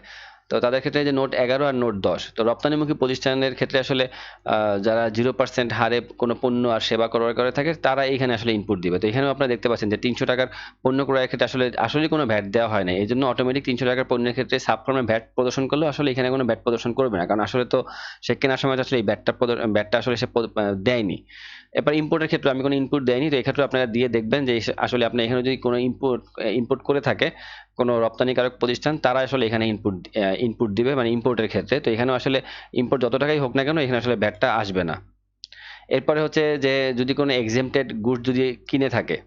তো তাদের ক্ষেত্রে যে নোট 11 আর নোট 10, তো রপ্তানিমুখী প্রতিষ্ঠানের ক্ষেত্রে আসলে যারা 0% হারে কোনো পণ্য আর সেবা ক্রয় করে থাকে তারা এখানে আসলে ইনপুট দিবে। তো এখানেও আপনারা দেখতে পাচ্ছেন যে 300 টাকার পণ্য ক্রয়ের ক্ষেত্রে আসলে কোনো ভ্যাট দেওয়া হয় না, এই জন্য অটোমেটিক 300 টাকার পণ্যের ক্ষেত্রে সাবফর্মে ভ্যাট প্রদর্শন করলেও আসলে এখানে কোনো ভ্যাট প্রদর্শন করবে না, কারণ আসলে তো সে কেনার সময় আসলে এই ভ্যাটটা আসলে সে দেয়নি। এবার ইম্পোর্টের ক্ষেত্রে আমি কোনো ইনপুট দেয়নি, তো এক্ষেত্রে আপনারা দিয়ে দেখবেন যে আসলে আপনি এখানে যদি কোনো ইম্পোর্ট করে থাকে কোনো রপ্তানিকারক প্রতিষ্ঠান তারা আসলে এখানে ইনপুট দিবে মানে ইম্পোর্টের ক্ষেত্রে। তো এখানেও আসলে ইম্পোর্ট যত টাকাই হোক না কেন এখানে আসলে ভ্যাটটা আসবে না। এরপরে হচ্ছে যে যদি কোনো এক্সেম্পটেড গুডস যদি কিনে থাকে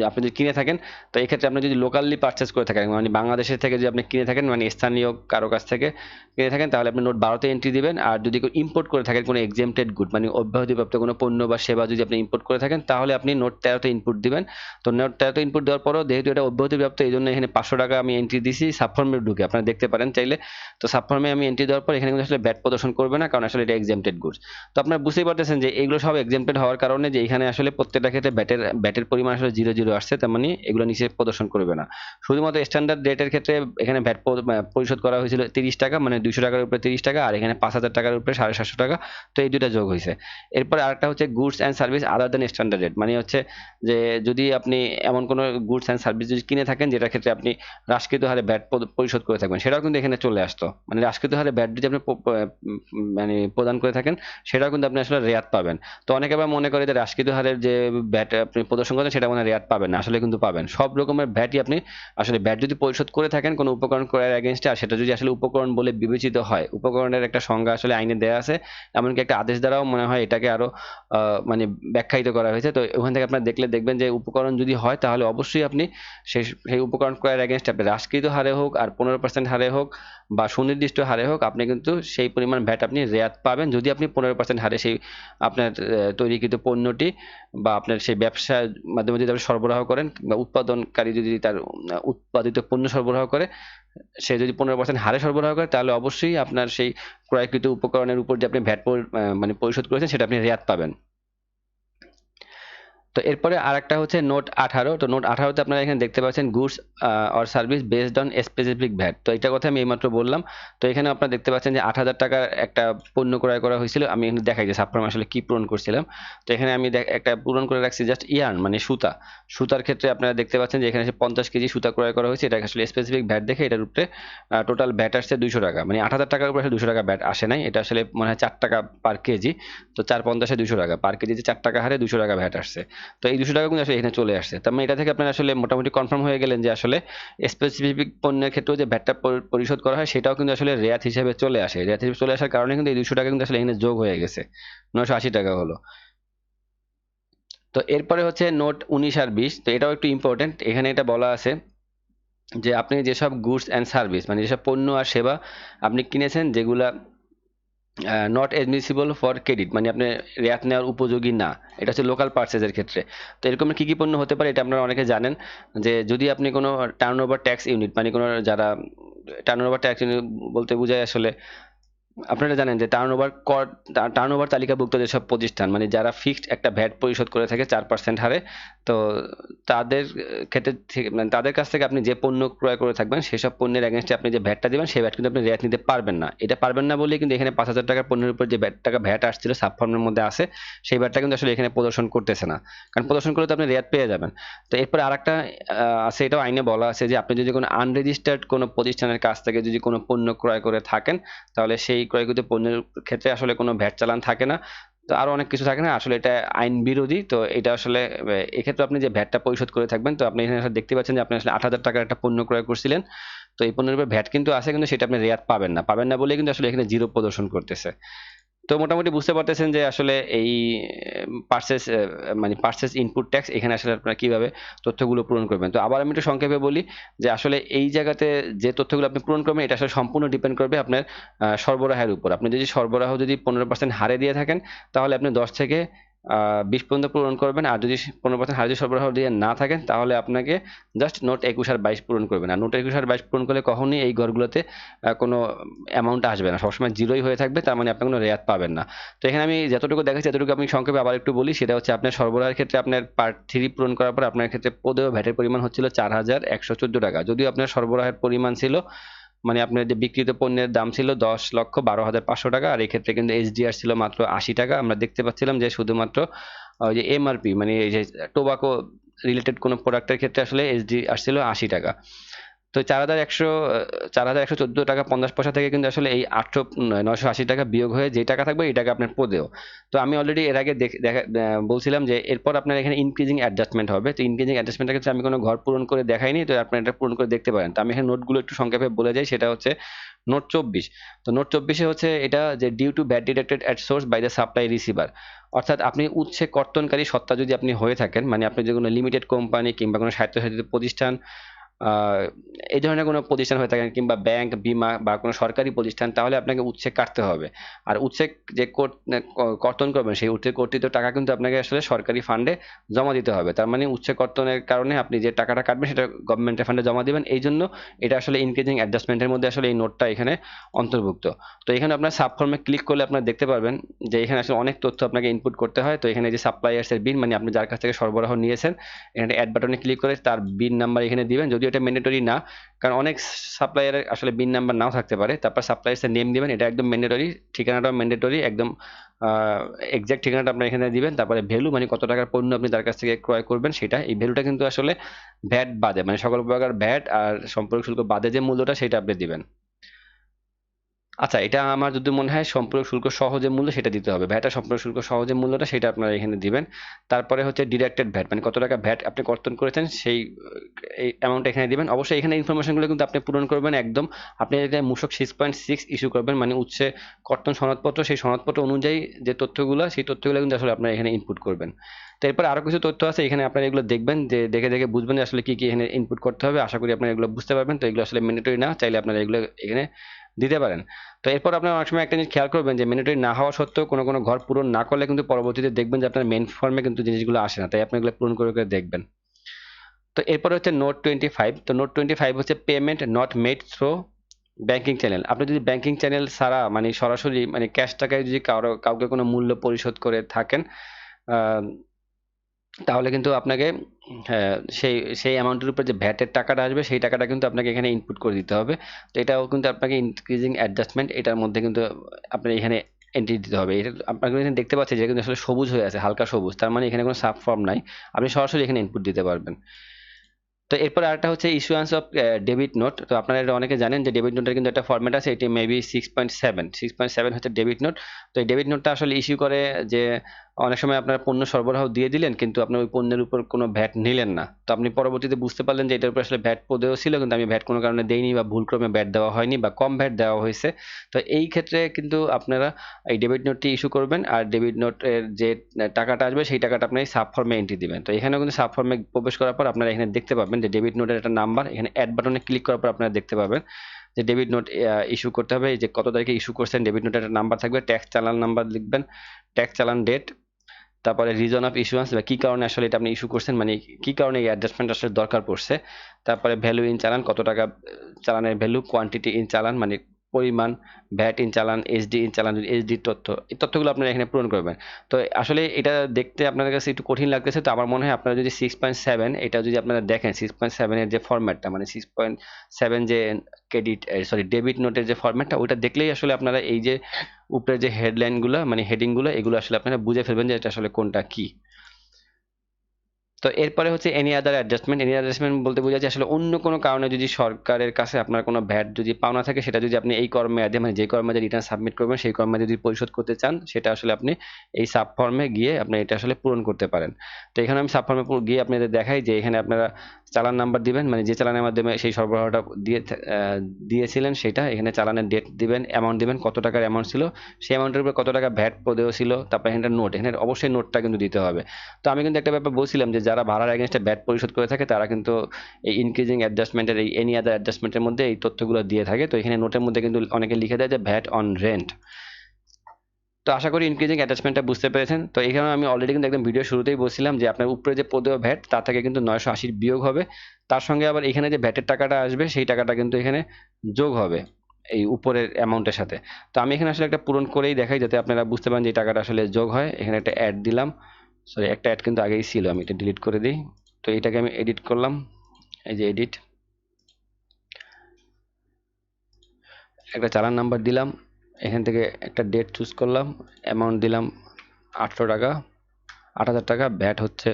আপনি যদি কিনে থাকেন, তো এই ক্ষেত্রে আপনি যদি লোকালি পারচেজ করে থাকেন, মানে বাংলাদেশের থেকে যদি আপনি কিনে থাকেন, মানে স্থানীয় কারো কাছ থেকে কিনে থাকেন, তাহলে আপনি নোট 12 তে এন্ট্রি দিবেন। আর যদি ইম্পোর্ট করে থাকেন কোনো এক্সেমটেড গুড, মানে অব্যাহতিপ্রাপ্ত কোনো পণ্য বা সেবা যদি আপনি ইম্পোর্ট করে থাকেন, তাহলে আপনি নোট 13 তে ইনপুট দিবেন। তো নোট 13 তে ইনপুট দেওয়ার পরও যেহেতু এটা অব্যাহতিপ্রাপ্ত, এই জন্য এখানে 500 টাকা আমি এন্ট্রি দিছি সাবফর্মে ঢুকে, আপনারা দেখতে পারেন চাইলে। তো সাবফর্মে আমি এন্ট্রি দেওয়ার পর এখানে কিন্তু আসলে ব্যাট প্রদর্শন করবে না, কারণ আসলে এটা এক্সেমটেড গুডস। তো আপনারা বুঝতেই পারতেছেন যে এগুলো সব এক্সেমটেড হওয়ার কারণে যে এখানে আসলে প্রত্যেকটা ক্ষেত্রে ব্যাটের পরিমাণ আসলে 0 আসছে, তার মানে এগুলো নিচে প্রদর্শন করবে না। শুধুমাত্র স্ট্যান্ডার্ড রেটের ক্ষেত্রে এখানে ভ্যাট পরিশোধ করা হয়েছিল 30 টাকা, মানে 200 টাকার উপরে 30 টাকা, আর এখানে 5000 টাকার উপরে 750 টাকা। তো এই দুইটা যোগ হয়েছে। এরপরে আরেকটা হচ্ছে goods and service other than standard rate, মানে হচ্ছে যে যদি আপনি এমন কোনো গুডস অ্যান্ড সার্ভিস যদি কিনে থাকেন যেটার ক্ষেত্রে আপনি হ্রাসকৃত হারে ব্যাট পরিশোধ করে থাকবেন, সেটাও কিন্তু এখানে চলে আসতো। মানে হ্রাসকৃত হারে ব্যাট যদি আপনি মানে প্রদান করে থাকেন, সেটাও কিন্তু আপনি আসলে রেয়াত পাবেন। তো অনেকে আবার মনে করে যে হ্রাসকৃত হারের যে ব্যাট আপনি প্রদর্শন করেন সেটা মানে রেয়াত পাবেন না, আসলে কিন্তু পাবেন। সব রকমের ব্যাটই আপনি আসলে ব্যাট যদি পরিশোধ করে থাকেন কোনো উপকরণ ক্রয়ের এগেনস্টে, আর সেটা যদি আসলে উপকরণ বলে বিবেচিত হয়, উপকরণের একটা সংজ্ঞা আসলে আইনে দেওয়া আছে, এমনকি একটা আদেশ দ্বারাও মনে হয় এটাকে আরো মানে ব্যাখ্যায়িত করা হয়েছে। তো ওখান থেকে আপনারা দেখবেন যে উপকরণ যদি হয়, তাহলে অবশ্যই আপনি সেই উপকরণ ক্রয়ের এগেনস্টে আপনি হ্রাসকৃত হারে হোক আর 15% হারে হোক বা সুনির্দিষ্ট হারে হোক, আপনি কিন্তু সেই পরিমাণ ভ্যাট আপনি রেয়াত পাবেন, যদি আপনি 15% হারে সেই আপনার তৈরিকৃত পণ্যটি বা আপনার সেই ব্যবসার মাধ্যমে যদি আপনি সরবরাহ করেন, বা উৎপাদনকারী যদি তার উৎপাদিত পণ্য সরবরাহ করে, সে যদি 15% হারে সরবরাহ করে, তাহলে অবশ্যই আপনার সেই ক্রয়কৃত উপকরণের উপর যে আপনি ভ্যাট মানে পরিশোধ করেছেন সেটা আপনি রেয়াত পাবেন। তো এরপরে আরেকটা হচ্ছে নোট 18। তো নোট 18 তে আপনারা এখানে দেখতে পাচ্ছেন goods or service based on specific VAT. তো এটা কথা আমি এইমাত্র বললাম। তো এখানে আপনারা দেখতে পাচ্ছেন যে 8000 টাকার একটা পণ্য ক্রয় করা হয়েছিল। আমি এখানে দেখাই যে সাবফর্ম আসলে কি পূরণ করছিলাম। তো এখানে আমি একটা পূরণ করে রাখছি জাস্ট ইয়ার্ন, মানে সুতা। সুতার ক্ষেত্রে আপনারা দেখতে পাচ্ছেন যে এখানে 50 কেজি সুতা ক্রয় করা হয়েছে। এটা আসলে স্পেসিফিক ভ্যাট দেখে এটার উপরে টোটাল ভ্যাট আসছে 200 টাকা, মানে 8000 টাকার উপরে 200 টাকা ভ্যাট আসে নাই। এটা আসলে মনে হয় 4 টাকা পার কেজি। তো 4/50 200 টাকা পার কেজিতে 4 টাকা হারে 200 টাকা ভ্যাট আসছে। তো এই 200 টাকা কিন্তু আসলে এখানে চলে আসছে। তার মানে এটা থেকে আপনারা আসলে মোটামুটি কনফার্ম হয়ে গেলেন যে আসলে স্পেসিফিক পণ্যের ক্ষেত্রেও যে ভ্যাটটা পরিশোধ করা হয় সেটাও কিন্তু আসলে রেয়াত হিসেবে চলে আসে। রেয়াত হিসেবে চলে আসার কারণে কিন্তু এই 200 টাকা কিন্তু আসলে এখানে যোগ হয়ে গেছে, 980 টাকা হলো। তো এরপরে হচ্ছে নোট 19 আর 20। তো এটাও একটু ইম্পর্টেন্ট। এখানে এটা বলা আছে যে আপনি যেসব গুডস অ্যান্ড সার্ভিস, মানে যেসব পণ্য আর সেবা আপনি কিনেছেন যেগুলা নট এডমিসিবল ফর ক্রেডিট, মানে আপনি রেয়াত নেওয়ার উপযোগী না, এটা হচ্ছে লোকাল পারচেজের ক্ষেত্রে। তো এরকম কি কি পণ্য হতে পারে এটা আপনারা অনেকে জানেন, যে যদি আপনি কোনো টার্নওভার ট্যাক্স ইউনিট, মানে কোনো যারা টার্নওভার ট্যাক্স ইউনিট বলতে বোঝায় আসলে, আপনারা জানেন যে টার্নওভার তালিকাভুক্ত যেসব প্রতিষ্ঠান, মানে যারা ফিক্সড একটা ভ্যাট পরিশোধ করে থাকে 4% হারে, তো তাদের ক্ষেত্রে মানে তাদের কাছ থেকে আপনি যে পণ্য ক্রয় করে থাকবেন সেসব পণ্যের এগেনস্টে আপনি যে ভ্যাটটা দিবেন সেই ভ্যাট কিন্তু আপনি রেয়াত নিতে পারবেন না। এটা পারবেন না বলেই কিন্তু এখানে 5000 টাকার পণ্যের উপর যে টাকা ভ্যাট আসছিল সাবফর্মের মধ্যে আছে, সেই ভ্যাটটা কিন্তু আসলে এখানে প্রদর্শন করতেছে না, কারণ প্রদর্শন করলে তো আপনি রেয়াত পেয়ে যাবেন। তো এরপরে আরেকটা আছে, এটাও আইনে বলা আছে যে আপনি যদি কোনো আনরেজিস্টার্ড কোনো প্রতিষ্ঠানের কাছ থেকে যদি কোনো পণ্য ক্রয় করে থাকেন, তাহলে সেই ক্রয়কৃত পণ্যের ক্ষেত্রে আসলে কোনো ভ্যাট চালান থাকে না। তো আরো অনেক কিছু থাকে না, আসলে এটা আইন বিরোধী। তো এটা আসলে এক্ষেত্রে আপনি যে ভ্যাটটা পরিশোধ করে থাকবেন, তো আপনি এখানে আসলে দেখতে পাচ্ছেন যে আপনি আসলে 8000 টাকার একটা পণ্য ক্রয় করছিলেন, তো এই পণ্যের উপর ভ্যাট কিন্তু আছে, কিন্তু সেটা আপনি রেয়াত পাবেন না বলে কিন্তু আসলে এখানে জিরো প্রদর্শন করতেছে। তো মোটামুটি বুঝতে পারতেছেন যে আসলে এই পার্সেস মানে পার্সেস ইনপুট ট্যাক্স এখানে আসলে আপনারা কিভাবে তথ্যগুলো পূরণ করবেন। তো আবার আমি একটু সংক্ষেপে বলি যে আসলে এই জায়গাতে যে তথ্যগুলো আপনি পূরণ করবেন এটা আসলে সম্পূর্ণ ডিপেন্ড করবে আপনার সরবরাহের উপর। আপনি যদি সরবরাহ যদি 15% হারে দিয়ে থাকেন, তাহলে আপনি 10 থেকে 20 পর্যন্ত পূরণ করবেন। আর যদি 15% হারে সরবরাহ দিয়ে না থাকেন, তাহলে আপনাকে জাস্ট নোট 21 আর 22 পূরণ করবেন। আর নোট 21 আর 22 পূরণ করলে কখনোই এই ঘরগুলোতে কোনো অ্যামাউন্ট আসবে না, সবসময় জিরোই হয়ে থাকবে, তার মানে আপনি কোনো রেয়াত পাবেন না। তো এখানে আমি যতটুকু দেখাচ্ছি এতটুকু আমি সংক্ষেপে আবার একটু বলি, সেটা হচ্ছে আপনার সরবরাহের ক্ষেত্রে আপনার পার্ট 3 পূরণ করার পর আপনার ক্ষেত্রে পদেয় ভ্যাটের পরিমাণ হচ্ছিল 4114 টাকা, যদিও আপনার সরবরাহের পরিমাণ ছিল, মানে আপনার যে বিক্রিত পণ্যের দাম ছিল 10,12,500 টাকা, আর এই ক্ষেত্রে কিন্তু এসডিআর ছিল মাত্র 80 টাকা। আমরা দেখতে পাচ্ছিলাম যে শুধুমাত্র ওই যে এমআরপি, মানে এই যে টোবাকো রিলেটেড কোনো প্রোডাক্টের ক্ষেত্রে আসলে এসডি আসছিল 80 টাকা। তো 4114 টাকা 50 পয়সা থেকে কিন্তু আসলে এই 980 টাকা বিয়োগ হয়ে যে টাকা থাকবে এই টাকা আপনার পদেও। তো আমি অলরেডি এর আগে বলছিলাম যে এরপর আপনার এখানে ইনক্রিজিং অ্যাডজাস্টমেন্ট হবে। তো ইনক্রিজিং অ্যাডজাস্টমেন্টের ক্ষেত্রে আমি কোনো ঘর পূরণ করে দেখাইনি, তো আপনারা এটা পূরণ করে দেখতে পারেন। তো আমি এখানে নোটগুলো একটু সংক্ষেপে বলে যাই। সেটা হচ্ছে নোট 24। তো নোট 24-এ হচ্ছে এটা যে due to VAT deducted at source by the supply receiver, অর্থাৎ আপনি উৎসে কর্তনকারী সত্তা যদি আপনি হয়ে থাকেন, মানে আপনি যে কোনো লিমিটেড কোম্পানি কিংবা কোনো স্বায়ত্তশাসিত প্রতিষ্ঠান, এই ধরনের কোনো প্রতিষ্ঠান হয়ে থাকেন কিংবা ব্যাংক, বীমা বা কোনো সরকারি প্রতিষ্ঠান, তাহলে আপনাকে উৎসে কাটতে হবে। আর উৎসে যে কর্তন করবেন সেই উৎসে কর্তৃত টাকা কিন্তু আপনাকে আসলে সরকারি ফান্ডে জমা দিতে হবে। তার মানে উৎসে কর্তনের কারণে আপনি যে টাকাটা কাটবেন সেটা গভর্নমেন্টের ফান্ডে জমা দিবেন। এই জন্য এটা আসলে ইনক্রিজিং অ্যাডজাস্টমেন্টের মধ্যে আসলে এই নোটটা এখানে অন্তর্ভুক্ত। তো এখানে আপনার সাব ফর্মে ক্লিক করলে আপনারা দেখতে পারবেন যে এখানে আসলে অনেক তথ্য আপনাকে ইনপুট করতে হয়। তো এখানে যে সাপ্লায়ার্সের বিল, মানে আপনি যার কাছ থেকে সরবরাহ নিয়েছেন, এখানে অ্যাড বাটনে ক্লিক করে তার বিল নাম্বার এখানে দিবেন। যদিও এটা ম্যান্ডেটরি না, কারণ অনেক সাপ্লায়ারের আসলে বিল নাম্বার নাও থাকতে পারে। তারপর সাপ্লায়ার্সের নেম দিবেন, এটা একদম ম্যান্ডেটরি। ঠিকানাটাও ম্যান্ডেটরি, একদম এক্সাক্ট ঠিকানাটা আপনার এখানে দিবেন। তারপরে ভ্যালু, মানে কত টাকার পণ্য আপনি তার কাছ থেকে ক্রয় করবেন সেটা। এই ভ্যালুটা কিন্তু আসলে ভ্যাট বাদে, মানে সকল প্রকার ভ্যাট আর সম্পর্ক শুল্ক বাদে যে মূল্যটা সেটা আপনি দিবেন। আচ্ছা, এটা আমার যদি মনে হয় সম্পূরক শুল্ক সহ যে মূল্য সেটা দিতে হবে। ভ্যাট আর সম্পূরক শুল্ক সহ যে মূল্যটা সেটা আপনারা এখানে দিবেন। তারপরে হচ্ছে ডিডাক্টেড ভ্যাট, মানে কত টাকা ভ্যাট আপনি কর্তন করেছেন সেই এই অ্যামাউন্ট এখানে দিবেন। অবশ্যই এখানে ইনফরমেশনগুলো কিন্তু আপনি পূরণ করবেন একদম। আপনি এটা মূসক 6.6 ইস্যু করবেন, মানে উৎসে কর্তন সনদপত্র, সেই সনদপত্র অনুযায়ী যে তথ্যগুলো সেই তথ্যগুলো কিন্তু আসলে আপনারা এখানে ইনপুট করবেন। তো এরপর আরো কিছু তথ্য আছে এখানে, আপনারা এগুলো দেখবেন, যে দেখে দেখে বুঝবেন যে আসলে কি কি এখানে ইনপুট করতে হবে। আশা করি আপনারা এগুলো বুঝতে পারবেন। তো এগুলো আসলে ম্যান্ডেটরি না, চাইলে আপনারা এগুলো এখানে দিতে পারেন। তো এরপর আপনারা অনেক সময় একটা জিনিস খেয়াল করবেন যে ম্যান্ডেটরি না হওয়া সত্ত্বেও কোনো কোনো ঘর পূরণ না করলে কিন্তু পরবর্তীতে দেখবেন যে আপনার মেইন ফর্মে কিন্তু জিনিসগুলো আসে না, তাই আপনি এগুলো পূরণ করে করে দেখবেন। তো এরপর হচ্ছে নোট 25। তো নোট 25 হচ্ছে payment not made through banking channel. আপনি যদি ব্যাংকিং চ্যানেল ছাড়া, মানে সরাসরি, মানে ক্যাশ টাকায় যদি কাউকে কোনো মূল্য পরিশোধ করে থাকেন, আহ, তাহলে কিন্তু আপনাকে, হ্যাঁ, সেই সেই অ্যামাউন্টের উপর যে ভ্যাটের টাকাটা আসবে সেই টাকাটা কিন্তু আপনাকে এখানে ইনপুট করে দিতে হবে। তো এটাও কিন্তু আপনাকে ইনক্রিজিং অ্যাডজাস্টমেন্ট, এটার মধ্যে কিন্তু আপনার এখানে এন্ট্রি দিতে হবে। এটা আপনাকে এখানে দেখতে পাচ্ছেন যে কিন্তু আসলে সবুজ হয়ে আছে, হালকা সবুজ, তার মানে এখানে কোনো সাব ফর্ম নাই, আপনি সরাসরি এখানে ইনপুট দিতে পারবেন। তো এরপর আরেকটা হচ্ছে ইস্যুয়েন্স অফ ডেবিট নোট। তো আপনারা এটা অনেকে জানেন যে ডেবিট নোটের কিন্তু একটা ফরম্যাট আছে, এটি মেবি 6.7 হচ্ছে ডেবিট নোট। তো এই ডেবিট নোটটা আসলে ইস্যু করে যে অনেক সময় আপনার পণ্য সরবরাহ দিয়ে দিলেন কিন্তু আপনার ওই পণ্যের উপর কোনো ভ্যাট নিলেন না। তো আপনি পরবর্তীতে বুঝতে পারলেন যে এটার উপর আসলে ভ্যাট পদেও ছিল কিন্তু আমি ভ্যাট কোনো কারণে দেইনি, বা ভুলক্রমে ভ্যাট দেওয়া হয়নি, বা কম ভ্যাট দেওয়া হয়েছে। তো এই ক্ষেত্রে কিন্তু আপনারা এই ডেবিট নোটটি ইস্যু করবেন, আর ডেবিট নোটের যে টাকাটা আসবে সেই টাকাটা আপনি সাব ফর্মে এন্ট্রি দিবেন। তো এখানেও কিন্তু সাব ফর্মে প্রবেশ করার পর আপনারা এখানে দেখতে পাবেন যে ডেবিট নোটের একটা নাম্বার, এখানে অ্যাড বাটনে ক্লিক করার পর আপনারা দেখতে পাবেন যে ডেবিট নোট ইস্যু করতে হবে, এই যে কত তারিখে ইস্যু করছেন ডেবিট নোটের একটা নাম্বার থাকবে, ট্যাক্স চালান নাম্বার লিখবেন, ট্যাক্স চালান ডেট, তারপরে রিজন অফ ইস্যুয়েন্স, বা কি কারণে আসলে এটা আপনি ইস্যু করছেন, মানে কি কারণে এই অ্যাডজাস্টমেন্ট আসলে দরকার পড়ছে। তারপরে ভ্যালু ইন চালান, কত টাকা চালানের ভ্যালু, কোয়ান্টিটি ইন চালান মানে পরিমাণ, ভ্যাট ইন চালান, এসডি ইন চালান, এসডি তথ্য, এই তথ্যগুলো আপনারা এখানে পূরণ করবেন। তো আসলে এটা দেখতে আপনাদের কাছে একটু কঠিন লাগতেছে, তো আমার মনে হয় আপনারা যদি 6.7 এটা যদি আপনারা দেখেন, 6.7 এর যে ফরম্যাটটা, মানে 6.7 যে ক্রেডিট, সরি, ডেবিট নোটের যে ফরম্যাটটা, ওইটা দেখলেই আসলে আপনারা এই যে উপরে যে হেডলাইন গুলো, মানে হেডিং গুলো, এগুলো আসলে আপনারা বুঝে ফেলবেন যে এটা আসলে কোনটা কি। তো এরপরে হচ্ছে any other adjustment. Any adjustment বলতে বোঝাচ্ছে আসলে অন্য কোনো কারণে যদি সরকারের কাছে আপনার কোনো ভ্যাট যদি পাওনা থাকে, সেটা যদি আপনি এই কর্মমেয়াদে, মানে যে কর্মমেয়াদে রিটার্ন সাবমিট করবেন সেই কর্মমেয়াদে যদি পরিশোধ করতে চান, সেটা আসলে আপনি এই সাব ফর্মে গিয়ে আপনি এটা আসলে পূরণ করতে পারেন। তো এখানে আমি সাব ফর্মে গিয়ে আপনাদের দেখাই যে এখানে আপনারা চালান নাম্বার দিবেন, মানে যে চালানের মাধ্যমে সেই সরবরাহটা দিয়েছিলেন সেটা, এখানে চালানের ডেট দিবেন, অ্যামাউন্ট দিবেন, কত টাকার অ্যামাউন্ট ছিল, সেই অ্যামাউন্টের উপর কত টাকা ভ্যাট পদেও ছিল, তারপর এখানে নোট, এখানে অবশ্যই নোটটা কিন্তু দিতে হবে। তো আমি কিন্তু একটা ব্যাপার বলছিলাম যে যারা ভাড়ার এগেনস্টে ভ্যাট পরিশোধ করে থাকে তারা কিন্তু এই ইনক্রিজিং অ্যাডজাস্টমেন্টের, এই এনি আদার অ্যাডজাস্টমেন্টের মধ্যে এই তথ্যগুলো দিয়ে থাকে। তো এখানে নোটের মধ্যে কিন্তু অনেকে লিখে দেয় যে ভ্যাট অন রেন্ট। তো আশা করি ইনক্রিজিং অ্যাটাচমেন্টটা বুঝতে পেরেছেন। তো এখানে আমি অলরেডি কিন্তু একদম ভিডিও শুরুতেই বলছিলাম যে আপনার উপরে যে পদেয় ভ্যাট তার থেকে কিন্তু 980 বিয়োগ হবে, তার সঙ্গে আবার এখানে যে ভ্যাটের টাকাটা আসবে সেই টাকাটা কিন্তু এখানে যোগ হবে এই উপরের অ্যামাউন্টের সাথে। তো আমি এখানে আসলে একটা পূরণ করেই দেখাই যাতে আপনারা বুঝতে পারেন যে এই টাকাটা আসলে যোগ হয়। এখানে একটা অ্যাড দিলাম, সরি, একটা অ্যাড কিন্তু আগেই ছিল, আমি এটা ডিলিট করে দিই। তো এটাকে আমি এডিট করলাম, এই যে এডিট, একটা চালান নাম্বার দিলাম, এখান থেকে একটা ডেট চুজ করলাম, অ্যামাউন্ট দিলাম 800 টাকা, 8000 টাকা, ভ্যাট হচ্ছে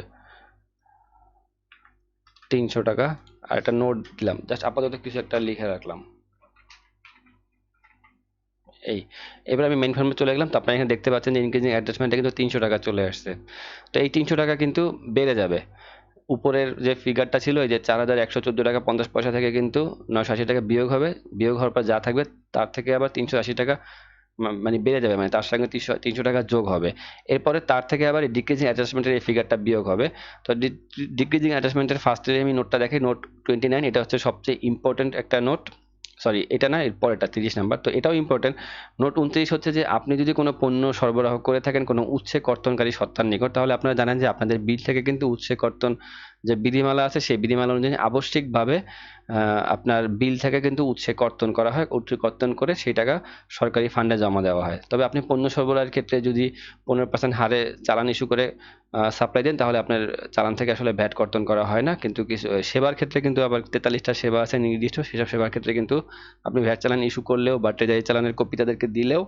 300 টাকা, আর একটা নোট দিলাম, জাস্ট আপাতত কিছু একটা লিখে রাখলাম এই। এবার আমি মেইন ফর্মে চলে গেলাম, তো আপনারা এখানে দেখতে পাচ্ছেন যে ইনক্রিজিং অ্যাডজাস্টমেন্টটা কিন্তু 300 টাকা চলে আসছে। তো এই 300 টাকা কিন্তু বেড়ে যাবে। উপরের যে ফিগারটা ছিল এই যে 4114 টাকা 50 পয়সা থেকে কিন্তু 980 টাকা বিয়োগ হবে, বিয়োগ হওয়ার পর যা থাকবে তার থেকে আবার 380 টাকা মানে বেড়ে যাবে, মানে তার সঙ্গে 300 টাকা যোগ হবে। এরপরে তার থেকে আবার ডিক্রিজিং অ্যাডজাস্টমেন্টের এই ফিগারটা বিয়োগ হবে। তো ডিক্রিজিং অ্যাডজাস্টমেন্টের ফার্স্টে আমি নোটটা দেখি, নোট 29, এটা হচ্ছে সবচেয়ে ইম্পর্টেন্ট একটা নোট। সরি, এটা না, এর পরেরটা 30 নাম্বার, তো এটাও ইম্পর্টেন্ট। নোট 29 হচ্ছে যে আপনি যদি কোনো পণ্য সরবরাহ করে থাকেন কোনো উৎসে কর্তনকারী সত্তার নিকট, তাহলে আপনারা জানেন যে আপনাদের বিল থেকে কিন্তু উৎসে কর্তন যে বিধিমালা আছে সেই বিধিমালা অনুযায়ী আবশ্যিকভাবে আপনার বিল থেকে কিন্তু উৎসে কর্তন করা হয়, উৎসে কর্তন করে সেই টাকা সরকারি ফান্ডে জমা দেওয়া হয়। তবে আপনি পণ্য সরবরাহের ক্ষেত্রে যদি 15% হারে চালান ইস্যু করে সাপ্লাই দেন, তাহলে আপনার চালান থেকে আসলে ভ্যাট কর্তন করা হয় না। কিন্তু কিছু সেবার ক্ষেত্রে কিন্তু আবার 43টা সেবা আছে নির্দিষ্ট, সেসব সেবার ক্ষেত্রে কিন্তু আপনি ভ্যাট চালান ইস্যু করলেও বা ট্রেজারি চালানের কপি তাদেরকে দিলেও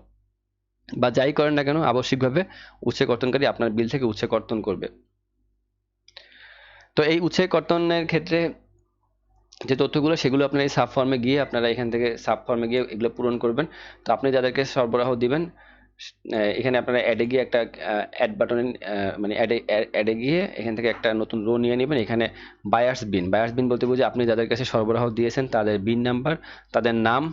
বা যাই করেন না কেন, আবশ্যিকভাবে উৎসে কর্তনকারী আপনার বিল থেকে উৎসে কর্তন করবে। তো এই উৎসে কর্তনের ক্ষেত্রে যে তথ্যগুলো সেগুলো আপনার এই সাব ফর্মে গিয়ে আপনারা এখান থেকে সাব ফর্মে গিয়ে এগুলো পূরণ করবেন। তো আপনি যাদেরকে সরবরাহ দিবেন এখানে আপনারা অ্যাডে গিয়ে একটা অ্যাড বাটনে মানে অ্যাডে গিয়ে এখান থেকে একটা নতুন রো নিয়ে নেবেন। এখানে বায়ার্স বিন বলতে বুঝি আপনি যাদের কাছে সরবরাহ দিয়েছেন তাদের বিন নাম্বার, তাদের নাম,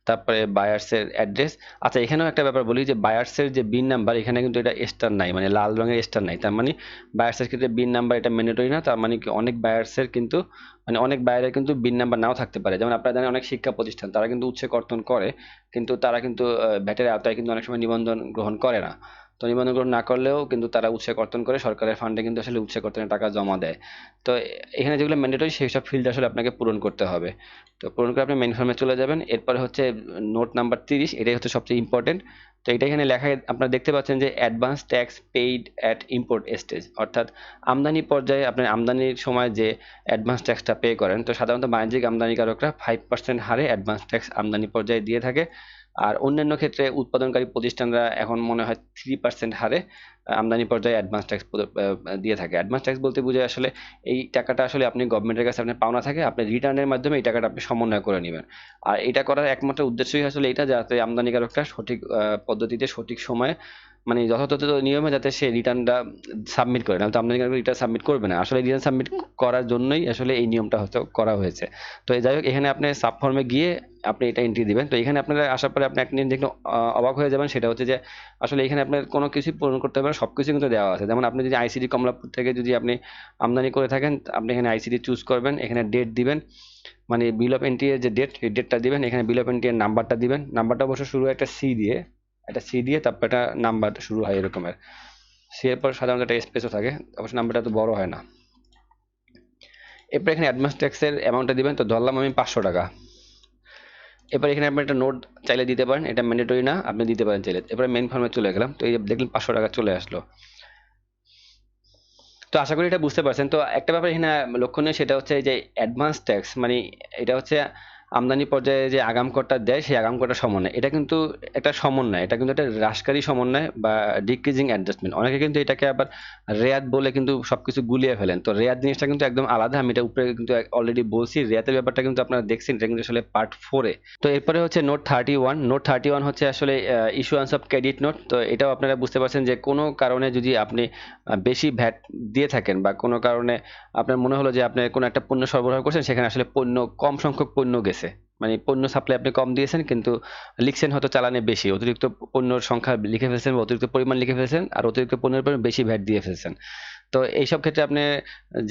তারপরে বায়ার্সের অ্যাড্রেস। আচ্ছা, এখানেও একটা ব্যাপার বলি যে বায়ার্সের যে বিন নাম্বার এখানে কিন্তু এটা স্টার নাই, মানে লাল রঙের স্টার নাই, তার মানে বায়ার্সের ক্ষেত্রে বিন নাম্বার এটা ম্যান্ডেটরি না। তার মানে কি অনেক বায়ার্সের কিন্তু মানে অনেক বায়ারের কিন্তু বিন নাম্বার নাও থাকতে পারে। যেমন আপনারা জানেন অনেক শিক্ষা প্রতিষ্ঠান তারা কিন্তু উৎসে কর্তন করে, কিন্তু তারা কিন্তু ভ্যাটের আওতায় কিন্তু অনেক সময় নিবন্ধন গ্রহণ করে না। তো নিবন্ধন গ্রহণ না করলেও কিন্তু তারা উৎসে কর্তন করে সরকারের ফান্ডে কিন্তু আসলে উৎসে কর্তনের টাকা জমা দেয়। তো এখানে যেগুলো ম্যান্ডেটরি সেই সব ফিল্ড আসলে আপনাকে পূরণ করতে হবে। তো পূরণ করে আপনি মেইন ফর্মে চলে যাবেন। এরপরে হচ্ছে নোট নাম্বার 30, এটাই হচ্ছে সবচেয়ে ইম্পর্টেন্ট। তো এটা এখানে লেখায় আপনারা দেখতে পাচ্ছেন যে advance tax paid at import stage, অর্থাৎ আমদানি পর্যায়ে আপনার আমদানির সময় যে অ্যাডভান্স ট্যাক্সটা পে করেন। তো সাধারণত বাণিজ্যিক আমদানিকারকরা 5% হারে অ্যাডভান্স ট্যাক্স আমদানি পর্যায়ে দিয়ে থাকে। আর অন্যান্য ক্ষেত্রে উৎপাদনকারী প্রতিষ্ঠানরা এখন মনে হয় 3% হারে আমদানি পর্যায়ে অ্যাডভান্স ট্যাক্স দিয়ে থাকে। অ্যাডভান্স ট্যাক্স বলতে বুঝে আসলে এই টাকাটা আসলে আপনি গভর্নমেন্টের কাছে আপনার পাওনা থাকে, আপনি রিটার্নের মাধ্যমে এই টাকাটা আপনি সমন্বয় করে নেবেন। আর এটা করার একমাত্র উদ্দেশ্যই আসলে এটা, যাতে আমদানিকারকটা সঠিক পদ্ধতিতে সঠিক সময়ে মানে যথাযথ নিয়মে যাতে সে রিটার্নটা সাবমিট করে, নাহলে তো আমদানিকারক রিটার্ন সাবমিট করবে না। আসলে রিটার্ন সাবমিট করার জন্যই আসলে এই নিয়মটা হয়তো করা হয়েছে। তো যাই হোক, এখানে আপনি সাব ফর্মে গিয়ে আপনি এটা এন্ট্রি দিবেন। তো এখানে আপনারা আসার পরে আপনি একটা জিনিস দেখলে অবাক হয়ে যাবেন, সেটা হচ্ছে যে আসলে এখানে আপনার কোনো কিছুই পূরণ করতে হবে না, সবকিছু কিন্তু দেওয়া আছে। যেমন আপনি যদি আইসিডি কমলাপুর থেকে যদি আপনি আমদানি করে থাকেন, আপনি এখানে আইসিডি চুজ করবেন, এখানে ডেট দিবেন, মানে বিল অফ এন্ট্রি এর যে ডেট এই ডেটটা দিবেন, এখানে বিল অফ এন্ট্রি এর নাম্বারটা দিবেন। নাম্বারটা অবশ্য শুরু হয় একটা সি দিয়ে, তারপর একটা নাম্বার শুরু হয় এরকমের। সি এর পর সাধারণত একটা স্পেসও থাকে, অবশ্য নাম্বারটা তো বড় হয় না। এরপর এখানে অ্যাডভান্স ট্যাক্সের অ্যামাউন্টটা দিবেন, তো ধরলাম আমি 500 টাকা। এবার এখানে আপনি একটা নোট চাইলে দিতে পারেন, এটা ম্যান্ডেটরি না, আপনি দিতে পারেন চাইলে। এরপরে মেইন ফর্মে চলে গেলাম, তো এই যে দেখলেন 500 টাকা চলে আসলো। তো আশা করি এটা বুঝতে পারছেন। তো একটা ব্যাপার এখানে লক্ষণীয়, সেটা হচ্ছে এই যে অ্যাডভান্স ট্যাক্স, মানে এটা হচ্ছে আমদানি পর্যায়ে যে আগাম করটা দেয় সেই আগাম করটা সমন্বয়, এটা কিন্তু একটা সমন্বয়, এটা কিন্তু একটা হ্রাসকারী সমন্বয় বা ডিক্রিজিং অ্যাডজাস্টমেন্ট। অনেকে কিন্তু এটাকে আবার রেয়াত বলে কিন্তু সবকিছু গুলিয়ে ফেলেন। তো রেয়াত জিনিসটা কিন্তু একদম আলাদা, আমি এটা উপরে কিন্তু অলরেডি বলছি। রেয়াতের ব্যাপারটা কিন্তু আপনারা দেখছেন, এটা কিন্তু আসলে পার্ট 4-এ। তো এরপরে হচ্ছে নোট 31। নোট 31 হচ্ছে আসলে ইস্যুয়ান্স অফ ক্রেডিট নোট। তো এটাও আপনারা বুঝতে পারছেন যে কোনো কারণে যদি আপনি বেশি ভ্যাট দিয়ে থাকেন বা কোনো কারণে আপনার মনে হলো যে আপনি কোনো একটা পণ্য সরবরাহ করছেন, সেখানে আসলে পণ্য কম সংখ্যক পণ্য গেছে, মানে পণ্য সাপ্লাই আপনি কম দিয়েছেন কিন্তু লিখছেন হয়তো চালানে বেশি, অতিরিক্ত পণ্যর সংখ্যা লিখে ফেলছেন বা অতিরিক্ত পরিমাণ লিখে ফেলছেন, আর অতিরিক্ত পণ্যের পরিমাণ বেশি ভ্যাট দিয়ে ফেলছেন। তো এইসব ক্ষেত্রে আপনি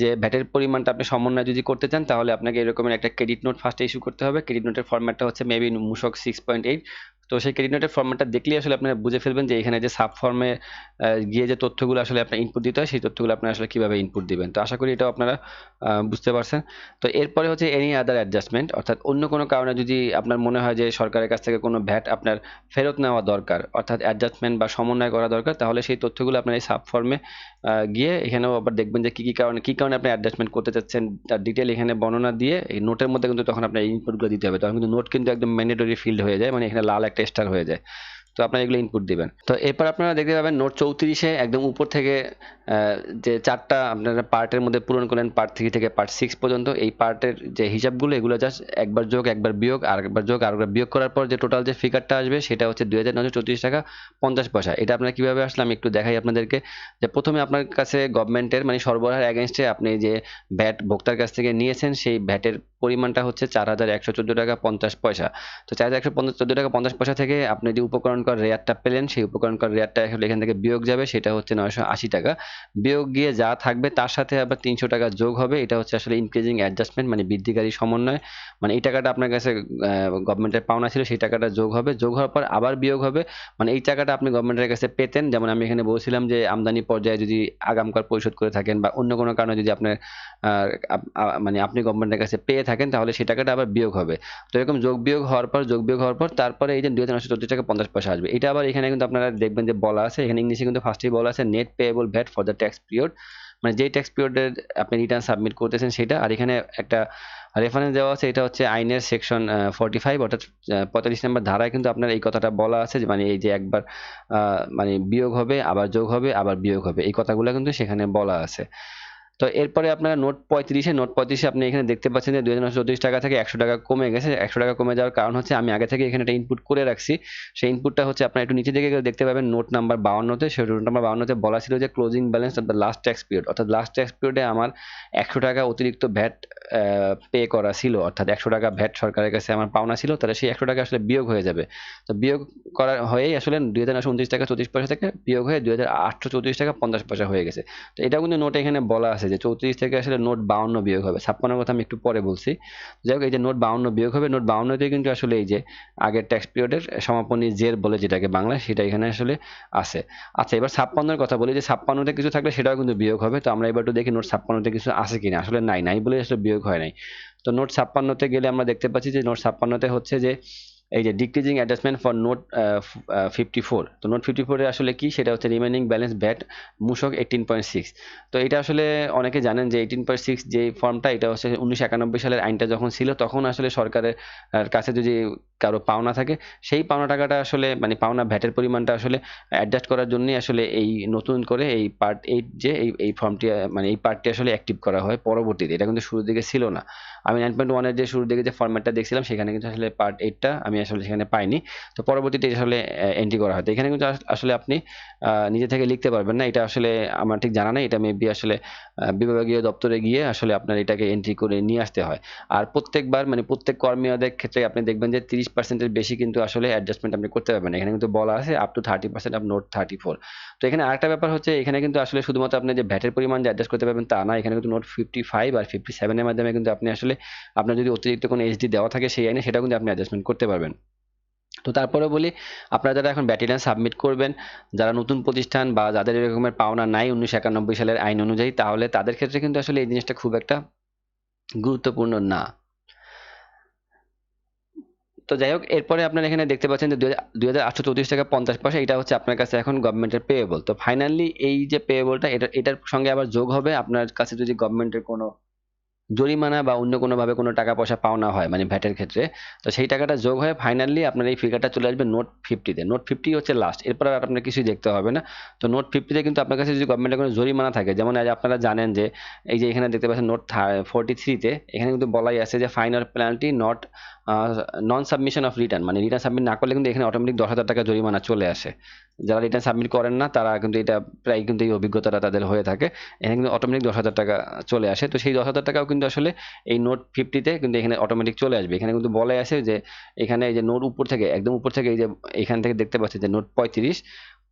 যে ভ্যাটের পরিমাণটা আপনি সমন্বয় যদি করতে চান, তাহলে আপনাকে এরকমের একটা ক্রেডিট নোট ফার্স্টে ইস্যু করতে হবে। ক্রেডিট নোটের ফরম্যাটটা হচ্ছে মেবি মূসক 6.8। তো সেই ক্রেডিট নোটের ফরম্যাটটা দেখলেই আসলে আপনারা বুঝে ফেলবেন যে এখানে যে সাব ফর্মে গিয়ে যে তথ্যগুলো আসলে আপনার ইনপুট দিতে হয়, সেই তথ্যগুলো আপনারা আসলে কিভাবে ইনপুট দিবেন। তো আশা করি এটাও আপনারা বুঝতে পারছেন। তো এরপরে হচ্ছে এনি আদার অ্যাডজাস্টমেন্ট, অর্থাৎ অন্য কোনো কারণে যদি আপনার মনে হয় যে সরকারের কাছ থেকে কোনো ভ্যাট আপনার ফেরত নেওয়া দরকার, অর্থাৎ অ্যাডজাস্টমেন্ট বা সমন্বয় করা দরকার, তাহলে সেই তথ্যগুলো আপনার এই সাব ফর্মে গিয়ে এখানেও আবার দেখবেন যে কি কারণে আপনি অ্যাডজাস্টমেন্ট করতে চাচ্ছেন তার ডিটেল এখানে বর্ণনা দিয়ে এই নোটের মধ্যে কিন্তু তখন আপনার ইনপুটগুলো দিতে হবে। তখন কিন্তু নোট কিন্তু একদম ম্যান্ডেটরি ফিল্ড হয়ে যায়, মানে এখানে লাল একটা স্টার হয়ে যায়। তো আপনারা এগুলো ইনপুট দিবেন। তো এরপর আপনারা দেখতে পাবেন নোট 34-এ একদম উপর থেকে যে চারটা আপনারা পার্টের মধ্যে পূরণ করলেন, পার্ট 3 থেকে পার্ট 6 পর্যন্ত, এই পার্টের যে হিসাবগুলো এগুলো জাস্ট একবার যোগ একবার বিয়োগ আর একবার যোগ আর একবার বিয়োগ করার পর যে টোটাল যে ফিগারটা আসবে সেটা হচ্ছে 2934 টাকা 50 পয়সা। এটা আপনারা কিভাবে আসলে আমি একটু দেখাই আপনাদেরকে। যে প্রথমে আপনার কাছে গভর্নমেন্টের মানে সরবরাহের এগেনস্টে আপনি যে ভ্যাট ভোক্তার কাছ থেকে নিয়েছেন সেই ভ্যাটের পরিমাণটা হচ্ছে 4114 টাকা 50 পয়সা। তো 4114 টাকা 50 পয়সা থেকে আপনি যে উপকরণ কর রেয়ারটা পেলেন সেই উপকরণ কর রেয়ারটা আসলে এখান থেকে বিয়োগ যাবে, সেটা হচ্ছে 980 টাকা। বিয়োগ গিয়ে যা থাকবে তার সাথে আবার 300 টাকা যোগ হবে, এটা হচ্ছে আসলে ইনক্রিজিং অ্যাডজাস্টমেন্ট মানে বৃদ্ধিকারী সমন্বয়। মানে এই টাকাটা আপনার কাছে গভর্নমেন্টের পাওনা ছিল সেই টাকাটা যোগ হবে, যোগ হওয়ার পর আবার বিয়োগ হবে। মানে এই টাকাটা আপনি গভর্নমেন্টের কাছে পেতেন, যেমন আমি এখানে বলছিলাম যে আমদানি পর্যায়ে যদি আগাম কর পরিশোধ করে থাকেন বা অন্য কোনো কারণে যদি আপনার মানে আপনি গভর্নমেন্টের কাছে পেয়ে থাকেন তাহলে সেই টাকাটা আবার বিয়োগ হবে। তো এরকম যোগ বিয়োগ হওয়ার পর তারপরে এই যে 2934 টাকা 50 পয়সা আসবে। এটা আবার এখানে কিন্তু আপনারা দেখবেন যে বলা আছে, এখানে ইংলিশে কিন্তু ফার্স্টেই বলা আছে net payable VAT for the tax period, মানে যেই ট্যাক্স পিরিয়ডের আপনি রিটার্ন সাবমিট করতেছেন সেটা। আর এখানে একটা রেফারেন্স দেওয়া আছে, এটা হচ্ছে আইনের সেকশন 45 অর্থাৎ 45 নম্বর ধারায় কিন্তু আপনার এই কথাটা বলা আছে যে মানে এই যে একবার মানে বিয়োগ হবে আবার যোগ হবে আবার বিয়োগ হবে, এই কথাগুলো কিন্তু সেখানে বলা আছে। তো এরপরে আপনারা নোট 35-এ আপনি এখানে দেখতে পাচ্ছেন যে 2934 টাকা থেকে 100 টাকা কমে গেছে। 100 টাকা কমে যাওয়ার কারণ হচ্ছে আমি আগে থেকে এখানে একটা ইনপুট করে রাখছি। সেই ইনপুটটা হচ্ছে আপনারা একটু নিচে দিকে গেলে দেখতে পাবেন নোট নাম্বার 52-তে। সেই নোট নাম্বার 52-তে বলা ছিল যে closing balance of the last tax period, অর্থাৎ লাস্ট ট্যাক্স পিরিয়ডে আমার 100 টাকা অতিরিক্ত ভ্যাট পে করা ছিল, অর্থাৎ 100 টাকা ভ্যাট সরকারের কাছে আমার পাওনা ছিল, তাহলে সেই 100 টাকা আসলে বিয়োগ হয়ে যাবে। তো বিয়োগ করার হয়েই আসলে 2929 টাকা 34 পয়সা থেকে বিয়োগ হয়ে 2834 টাকা 50 পয়সা হয়ে গেছে। তো এটাও কিন্তু নোটে এখানে বলা আছে যে 34 থেকে আসলে নোট 52 বিয়োগ হবে, 56 কথা আমি একটু পরে বলছি। যাই হোক, এই যে নোট 52 বিয়োগ হবে, নোট 52-তে কিন্তু আসলে এই যে আগের ট্যাক্স পিরিয়ডের সমাপনী জের বলে যেটাকে বাংলা, সেটা এখানে আসলে আছে। আচ্ছা, এবার 56-এর কথা বলি যে 56-তে কিছু থাকলে সেটাও কিন্তু বিয়োগ হবে। তো আমরা এবার একটু দেখি নোট 56-তে কিছু আছে কিনা। আসলে নাই বলে আসলে বিয়োগ হয় নাই। তো নোট 56-তে গেলে আমরা দেখতে পাচ্ছি যে নোট 56-তে হচ্ছে যে এই যে ডিক্রিজিং অ্যাডজাস্টমেন্ট ফর নোট 54। তো নোট 54-এ আসলে কি, সেটা হচ্ছে রিমেনিং ব্যালেন্স ভ্যাট মূসক 18.6। তো এটা আসলে অনেকে জানেন যে 18.6 যে ফর্মটা, এটা হচ্ছে 1991 সালের আইনটা যখন ছিল তখন আসলে সরকারের কাছে যদি কারো পাওনা থাকে সেই পাওনা টাকাটা আসলে মানে পাওনা ভ্যাটের পরিমাণটা আসলে অ্যাডজাস্ট করার জন্যই আসলে এই নতুন করে এই পার্ট 8 যে এই ফর্মটি মানে এই পার্টটি আসলে অ্যাক্টিভ করা হয় পরবর্তীতে। এটা কিন্তু শুরুর দিকে ছিল না। আমি 9.1 এর যে শুরুর দিকে যে ফরম্যাটটা দেখছিলাম সেখানে কিন্তু আসলে পার্ট 8টা আমি আসলে সেখানে পাইনি। তো পরবর্তীতে আসলে এন্ট্রি করা হয়। তো এখানে কিন্তু আসলে আপনি নিজে থেকে লিখতে পারবেন না, এটা আসলে আমার ঠিক জানা নেই। এটা মেবি আসলে বিভাগীয় দপ্তরে গিয়ে আসলে আপনার এটাকে এন্ট্রি করে নিয়ে আসতে হয়। আর প্রত্যেকবার মানে প্রত্যেক কর্মীদের ক্ষেত্রে আপনি দেখবেন যে 30%-এর বেশি কিন্তু আসলে অ্যাডজাস্টমেন্ট আপনি করতে পারবেন। এখানে কিন্তু বলা আছে আপ টু 30% অফ নোট 34। তো এখানে আরেকটা ব্যাপার হচ্ছে, এখানে কিন্তু আসলে শুধুমাত্র আপনি যে ভ্যাটের পরিমাণ যে অ্যাডজাস্ট করতে পারবেন তা না, এখানে কিন্তু নোট 55 আর 57 এর মাধ্যমে কিন্তু আপনি আসলে আপনার যদি অতিরিক্ত কোনো এসডি দেওয়া থাকে সেই আইনে সেটাও কিন্তু আপনি অ্যাডজাস্টমেন্ট করতে পারবেন। তো তারপরে বলি, আপনারা যারা এখন ব্যাট রিটার্ন সাবমিট করবেন, যারা নতুন প্রতিষ্ঠান বা যাদের এরকমের পাওনা নাই 1991 সালের আইন অনুযায়ী, তাহলে তাদের ক্ষেত্রে কিন্তু আসলে এই জিনিসটা খুব একটা গুরুত্বপূর্ণ না। তো যাই হোক, এরপরে আপনারা এখানে দেখতে পাচ্ছেন যে 2834 টাকা 50 পয়সা, এটা হচ্ছে আপনার কাছে এখন গভর্নমেন্টের পেয়েবল। তো ফাইনালি এই যে পেয়েবলটা এটার সঙ্গে আবার যোগ হবে আপনার কাছে যদি গভর্নমেন্টের কোনো জরিমানা বা অন্য কোনোভাবে কোনো টাকা পয়সা পাওনা হয় মানে ভ্যাটের ক্ষেত্রে, তো সেই টাকাটা যোগ হয়ে ফাইনালি আপনার এই ফিগারটা চলে আসবে নোট 50-তে। নোট 50 হচ্ছে লাস্ট, এরপর আর আপনার কিছুই দেখতে হবে না। তো নোট 50-তে কিন্তু আপনার কাছে যদি গভর্নমেন্টের কোনো জরিমানা থাকে, যেমন আজ আপনারা জানেন যে এই যে এখানে দেখতে পাচ্ছেন নোট 43-তে এখানে কিন্তু বলাই আছে যে fine or penalty not known submission of return, মানে রিটার্ন সাবমিট না করলে কিন্তু এখানে অটোমেটিক 10,000 টাকা জরিমানা চলে আসে। যারা রিটার্ন সাবমিট করেন না তারা কিন্তু এটা প্রায় কিন্তু এই অভিজ্ঞতাটা তাদের হয়ে থাকে, এখানে কিন্তু অটোমেটিক 10,000 টাকা চলে আসে। তো সেই 10,000 টাকাও কিন্তু আসলে এই নোট 50-তে কিন্তু এখানে অটোমেটিক চলে আসবে। এখানে কিন্তু বলাই আছে যে এখানে এই যে নোট উপর থেকে একদম উপর থেকে এই যে এখান থেকে দেখতে পাচ্ছেন যে নোট 35,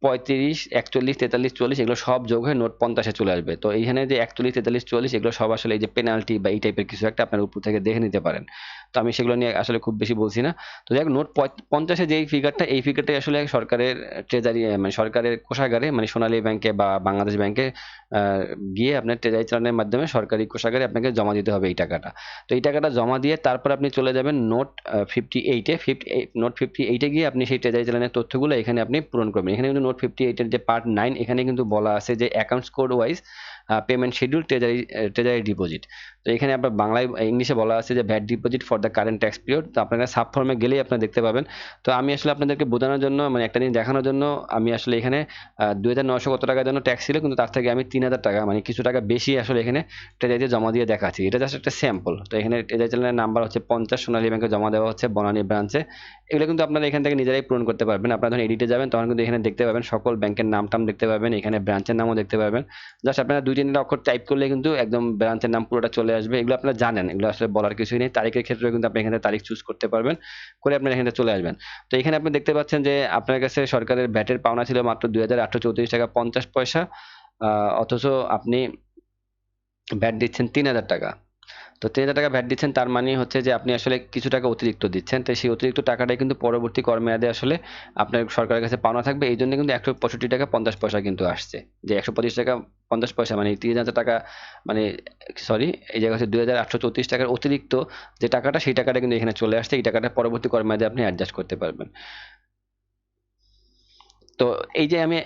41, 43, 40 এগুলো সব যোগ হয়ে নোট 50-এ চলে আসবে। তো এইখানে যে 41, 43, 40 এগুলো সব আসলে এই যে পেনাল্টি বা এই টাইপের কিছু একটা আপনার উপর থেকে দেখে নিতে পারেন। তো আমি সেগুলো নিয়ে আসলে খুব বেশি বলছি না। তো যাই হোক, নোট 50-এ যেই ফিগারটা, এই ফিগারটাই আসলে সরকারের ট্রেজারি মানে সরকারের কোষাগারে মানে সোনালী ব্যাংকে বা বাংলাদেশ ব্যাংকে গিয়ে আপনার ট্রেজারি চালানের মাধ্যমে সরকারি কোষাগারে আপনাকে জমা দিতে হবে এই টাকাটা। তো এই টাকাটা জমা দিয়ে তারপর আপনি চলে যাবেন নোট 58-এ। নোট 58-এ গিয়ে আপনি সেই ট্রেজারি চালানের তথ্যগুলো এখানে আপনি পূরণ করবেন। এখানে কিন্তু নোট 58-এর যে পার্ট 9 এখানে কিন্তু বলা আছে যে accounts code wise payment schedule treasury deposit. তো এখানে আপনার বাংলায় ইংলিশে বলা আছে যে VAT deposit for the current tax period. তো আপনারা সাব ফর্মে গেলেই আপনারা দেখতে পাবেন। তো আমি আসলে আপনাদেরকে বোঝানোর জন্য মানে একটা জিনিস দেখানোর জন্য আমি আসলে এখানে 2900 কত টাকার জন্য ট্যাক্স ছিল, কিন্তু তার থেকে আমি 3000 টাকা মানে কিছু টাকা বেশি আসলে এখানে ট্রেজারিতে জমা দিয়ে দেখাচ্ছি। এটা জাস্ট একটা স্যাম্পল। তো এখানে ট্রেজারি চ্যানেলের নাম্বার হচ্ছে 50, সোনালী ব্যাংকে জমা দেওয়া হচ্ছে বনানী ব্রাঞ্চে। এগুলো কিন্তু আপনারা এখান থেকে নিজেরাই পূরণ করতে পারবেন। আপনারা যখন এডিটে যাবেন তখন কিন্তু এখানে দেখতে পাবেন সকল ব্যাংকের নাম টাম দেখতে পাবেন, এখানে ব্রাঞ্চের নামও দেখতে পাবেন। জাস্ট আপনারা 2-3টা অক্ষর টাইপ করলে কিন্তু একদম ব্রাঞ্চের নাম পুরোটা চলে আসবে। এগুলো আপনারা জানেন, এগুলো আসলে বলার কিছুই নেই। তারিখের ক্ষেত্রে কিন্তু আপনি এখানে তারিখ চুজ করতে পারবেন, করে আপনারা এখানে চলে আসবেন। তো এখানে আপনি দেখতে পাচ্ছেন যে আপনার কাছে সরকারের ভ্যাটের পাওনা ছিল মাত্র 2834 টাকা 50 পয়সা, অথচ আপনি ভ্যাট দিচ্ছেন 3000 টাকা। তো 3000 টাকা ভ্যাট দিচ্ছেন, তার মানে হচ্ছে যে আপনি আসলে কিছু টাকা অতিরিক্ত দিচ্ছেন। তো সেই অতিরিক্ত টাকাটাই কিন্তু পরবর্তী কর মেয়াদে আসলে আপনার সরকারের কাছে পাওনা থাকবে। এই জন্য কিন্তু 165 টাকা 50 পয়সা কিন্তু আসছে। যে 125 টাকা 50 পয়সা মানে 3000 টাকা মানে সরি, এই জায়গায় হচ্ছে 2834 টাকার অতিরিক্ত যে টাকাটা, সেই টাকাটা কিন্তু এখানে চলে আসছে। এই টাকাটা পরবর্তী কর মেয়াদে আপনি অ্যাডজাস্ট করতে পারবেন। তো এই যে আমি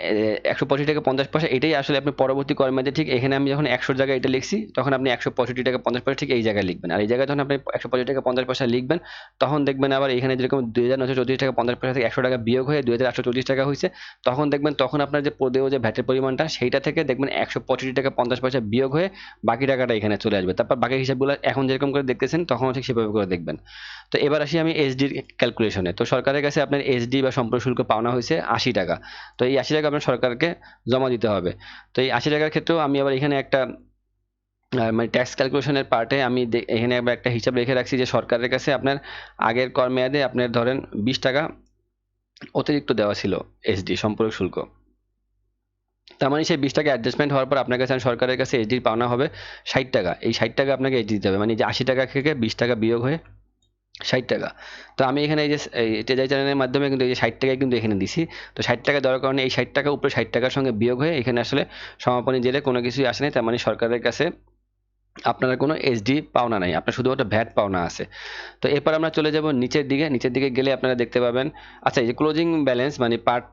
165 টাকা 50 পয়সা, এটাই আসলে আপনি পরবর্তী কর মেয়াদে ঠিক এখানে আমি যখন 100 জায়গায় এটা লিখছি, তখন আপনি 165 টাকা 50 পয়সা ঠিক এই জায়গায় লিখবেন। আর এই জায়গায় যখন আপনি 165 টাকা 50 পয়সা লিখবেন, তখন দেখবেন আবার এখানে যেরকম 2934 টাকা 50 পয়সা থেকে 100 টাকা বিয়োগ হয়ে 2834 টাকা হয়েছে, তখন দেখবেন তখন আপনার যে প্রদেয় যে ভ্যাটের পরিমাণটা সেইটা থেকে দেখবেন 165 টাকা 50 পয়সা বিয়োগ হয়ে বাকি টাকাটা এখানে চলে আসবে। তারপর বাকি হিসাবগুলো এখন যেরকম করে দেখতেছেন তখন ঠিক সেভাবে করে দেখবেন। তো এবার আসি আমি এসডির ক্যালকুলেশনে। তো সরকারের কাছে আপনার এসডি বা সম্পর্ক শুল্ক পাওনা হয়েছে 80 টাকা। তো এই 80 টাকা আপনার সরকারকে জমা দিতে হবে। তো এই 80 টাকার ক্ষেত্রেও আমি আবার এখানে একটা মানে ট্যাক্স ক্যালকুলেশনের পার্টে আমি এখানে আবার একটা হিসাব রেখে রাখছি যে সরকারের কাছে আপনার আগের কর মেয়াদে আপনার ধরেন 20 টাকা অতিরিক্ত দেওয়া ছিল এসডি সম্পর্ক শুল্ক। তার মানে সেই 20 টাকা অ্যাডজাস্টমেন্ট হওয়ার পর আপনার কাছে সরকারের কাছে এসডির পাওনা হবে 60 টাকা। এই 60 টাকা আপনাকে এসডি দিতে হবে, মানে যে 80 টাকা থেকে 20 টাকা বিয়োগ হয়ে 60 টাকা। তো আমি এখানে এই যে এই টেজাই চ্যানেলের মাধ্যমে কিন্তু এই যে 60 টাকাই কিন্তু এখানে দিছি। তো 60 টাকা দেওয়ার কারণে এই 60 টাকা উপরে 60 টাকার সঙ্গে বিয়োগ হয়ে এখানে আসলে সমাপনী জেলে কোনো কিছুই আসে নাই। তার মানে সরকারের কাছে আপনার কোনো এসডি পাওনা নাই, আপনার শুধুমাত্র ভ্যাট পাওনা আছে। তো এরপর আমরা চলে যাব নিচের দিকে। নিচের দিকে গেলে আপনারা দেখতে পাবেন, আচ্ছা এই যে ক্লোজিং ব্যালেন্স মানে পার্ট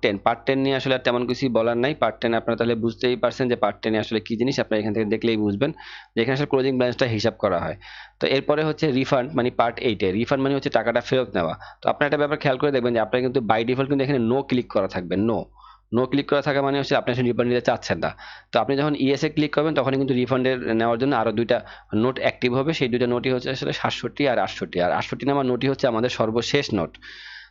10 নিয়ে আসলে আর তেমন কিছুই বলার নাই। পার্ট 10 আপনারা তাহলে বুঝতেই পারছেন যে পার্ট 10 আসলে কি জিনিস, আপনারা এখান থেকে দেখলেই বুঝবেন যে এখানে আসলে ক্লোজিং ব্যালেন্সটা হিসাব করা হয়। তো এরপরে হচ্ছে রিফান্ড মানে পার্ট 8 এ রিফান্ড মানে হচ্ছে টাকাটা ফেরত নেওয়া। তো আপনারা একটা ব্যাপার খেয়াল করে দেখবেন যে আপনার কিন্তু বাই ডিফল্ট কিন্তু এখানে নো ক্লিক করা থাকবে। নো ক্লিক করা থাকা মানে হচ্ছে আপনি আসলে রিফান্ড নিতে চাচ্ছেন না। তো আপনি যখন ইএস এ ক্লিক করবেন তখন কিন্তু রিফান্ডের নেওয়ার জন্য আরো দুইটা নোট অ্যাক্টিভ হবে। সেই দুইটা নোটই হচ্ছে আসলে 67 আর 68। আর 68 নাম্বার নোটই হচ্ছে আমাদের সর্বশেষ নোট।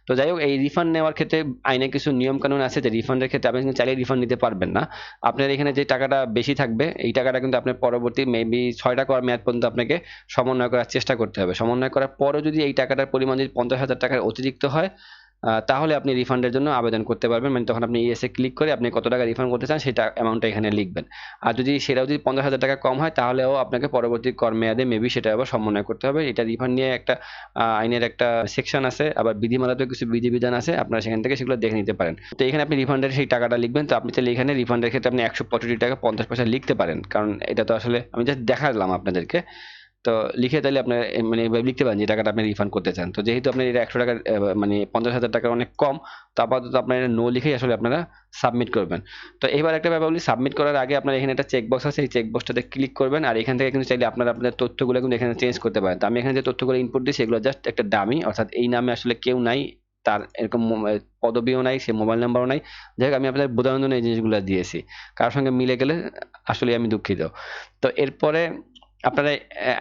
তো যাই হোক, এই রিফান্ড নেওয়ার ক্ষেত্রে আইনে কিছু নিয়ম কানুন আছে যে রিফান্ডের ক্ষেত্রে আপনি কিন্তু চাইলে রিফান্ড নিতে পারবেন না। আপনার এখানে যে টাকাটা বেশি থাকবে এই টাকাটা কিন্তু আপনার পরবর্তী মেবি 6টা কর মেয়াদ পর্যন্ত আপনাকে সমন্বয় করার চেষ্টা করতে হবে। সমন্বয় করার পরও যদি এই টাকাটার পরিমাণ যদি 50,000 টাকার অতিরিক্ত হয়, তাহলে আপনি রিফান্ডের জন্য আবেদন করতে পারবেন। মানে তখন আপনি ইএসএ ক্লিক করে আপনি কত টাকা রিফান্ড করতে চান সেটা অ্যামাউন্টটা এখানে লিখবেন। আর যদি সেটাও যদি 50,000 টাকা কম হয় তাহলেও আপনাকে পরবর্তী কর মেয়াদে মেবি সেটা আবার সমন্বয় করতে হবে। এটা রিফান্ড নিয়ে একটা আইনের একটা সেকশন আছে, আবার বিধিমালাতেও কিছু বিধিবিধান আছে, আপনারা সেখান থেকে সেগুলো দেখে নিতে পারেন। তো এখানে আপনি রিফান্ডের সেই টাকাটা লিখবেন। তো আপনি চাইলে এখানে রিফান্ডের ক্ষেত্রে আপনি 165 টাকা 50 পয়সা লিখতে পারেন, কারণ এটা তো আসলে আমি জাস্ট দেখালাম আপনাদেরকে। তো লিখে তাহলে আপনার মানে এভাবে লিখতে পারেন যে টাকাটা আপনি রিফান্ড করতে চান। তো যেহেতু আপনার এটা 100 টাকার মানে 50,000 টাকা অনেক কম, তো আপাতত আপনার নো লিখেই আসলে আপনারা সাবমিট করবেন। তো এবার একটা ব্যাপার বলি, সাবমিট করার আগে আপনার এখানে একটা চেকবক্স আছে, এই চেকবক্সটাতে ক্লিক করবেন। আর এখান থেকে কিন্তু চাইলে আপনারা আপনাদের তথ্যগুলো কিন্তু এখানে চেঞ্জ করতে পারেন। তো আমি এখানে যে তথ্যগুলো ইনপুট দিচ্ছি এগুলো জাস্ট একটা ডামি, অর্থাৎ এই নামে আসলে কেউ নাই, তার এরকম পদবিও নাই, সে মোবাইল নাম্বারও নাই। যাই হোক, আমি আপনাদের বোঝানোর জন্য এই জিনিসগুলো দিয়েছি। কারোর সঙ্গে মিলে গেলে আসলে আমি দুঃখিত। তো এরপরে আপনারা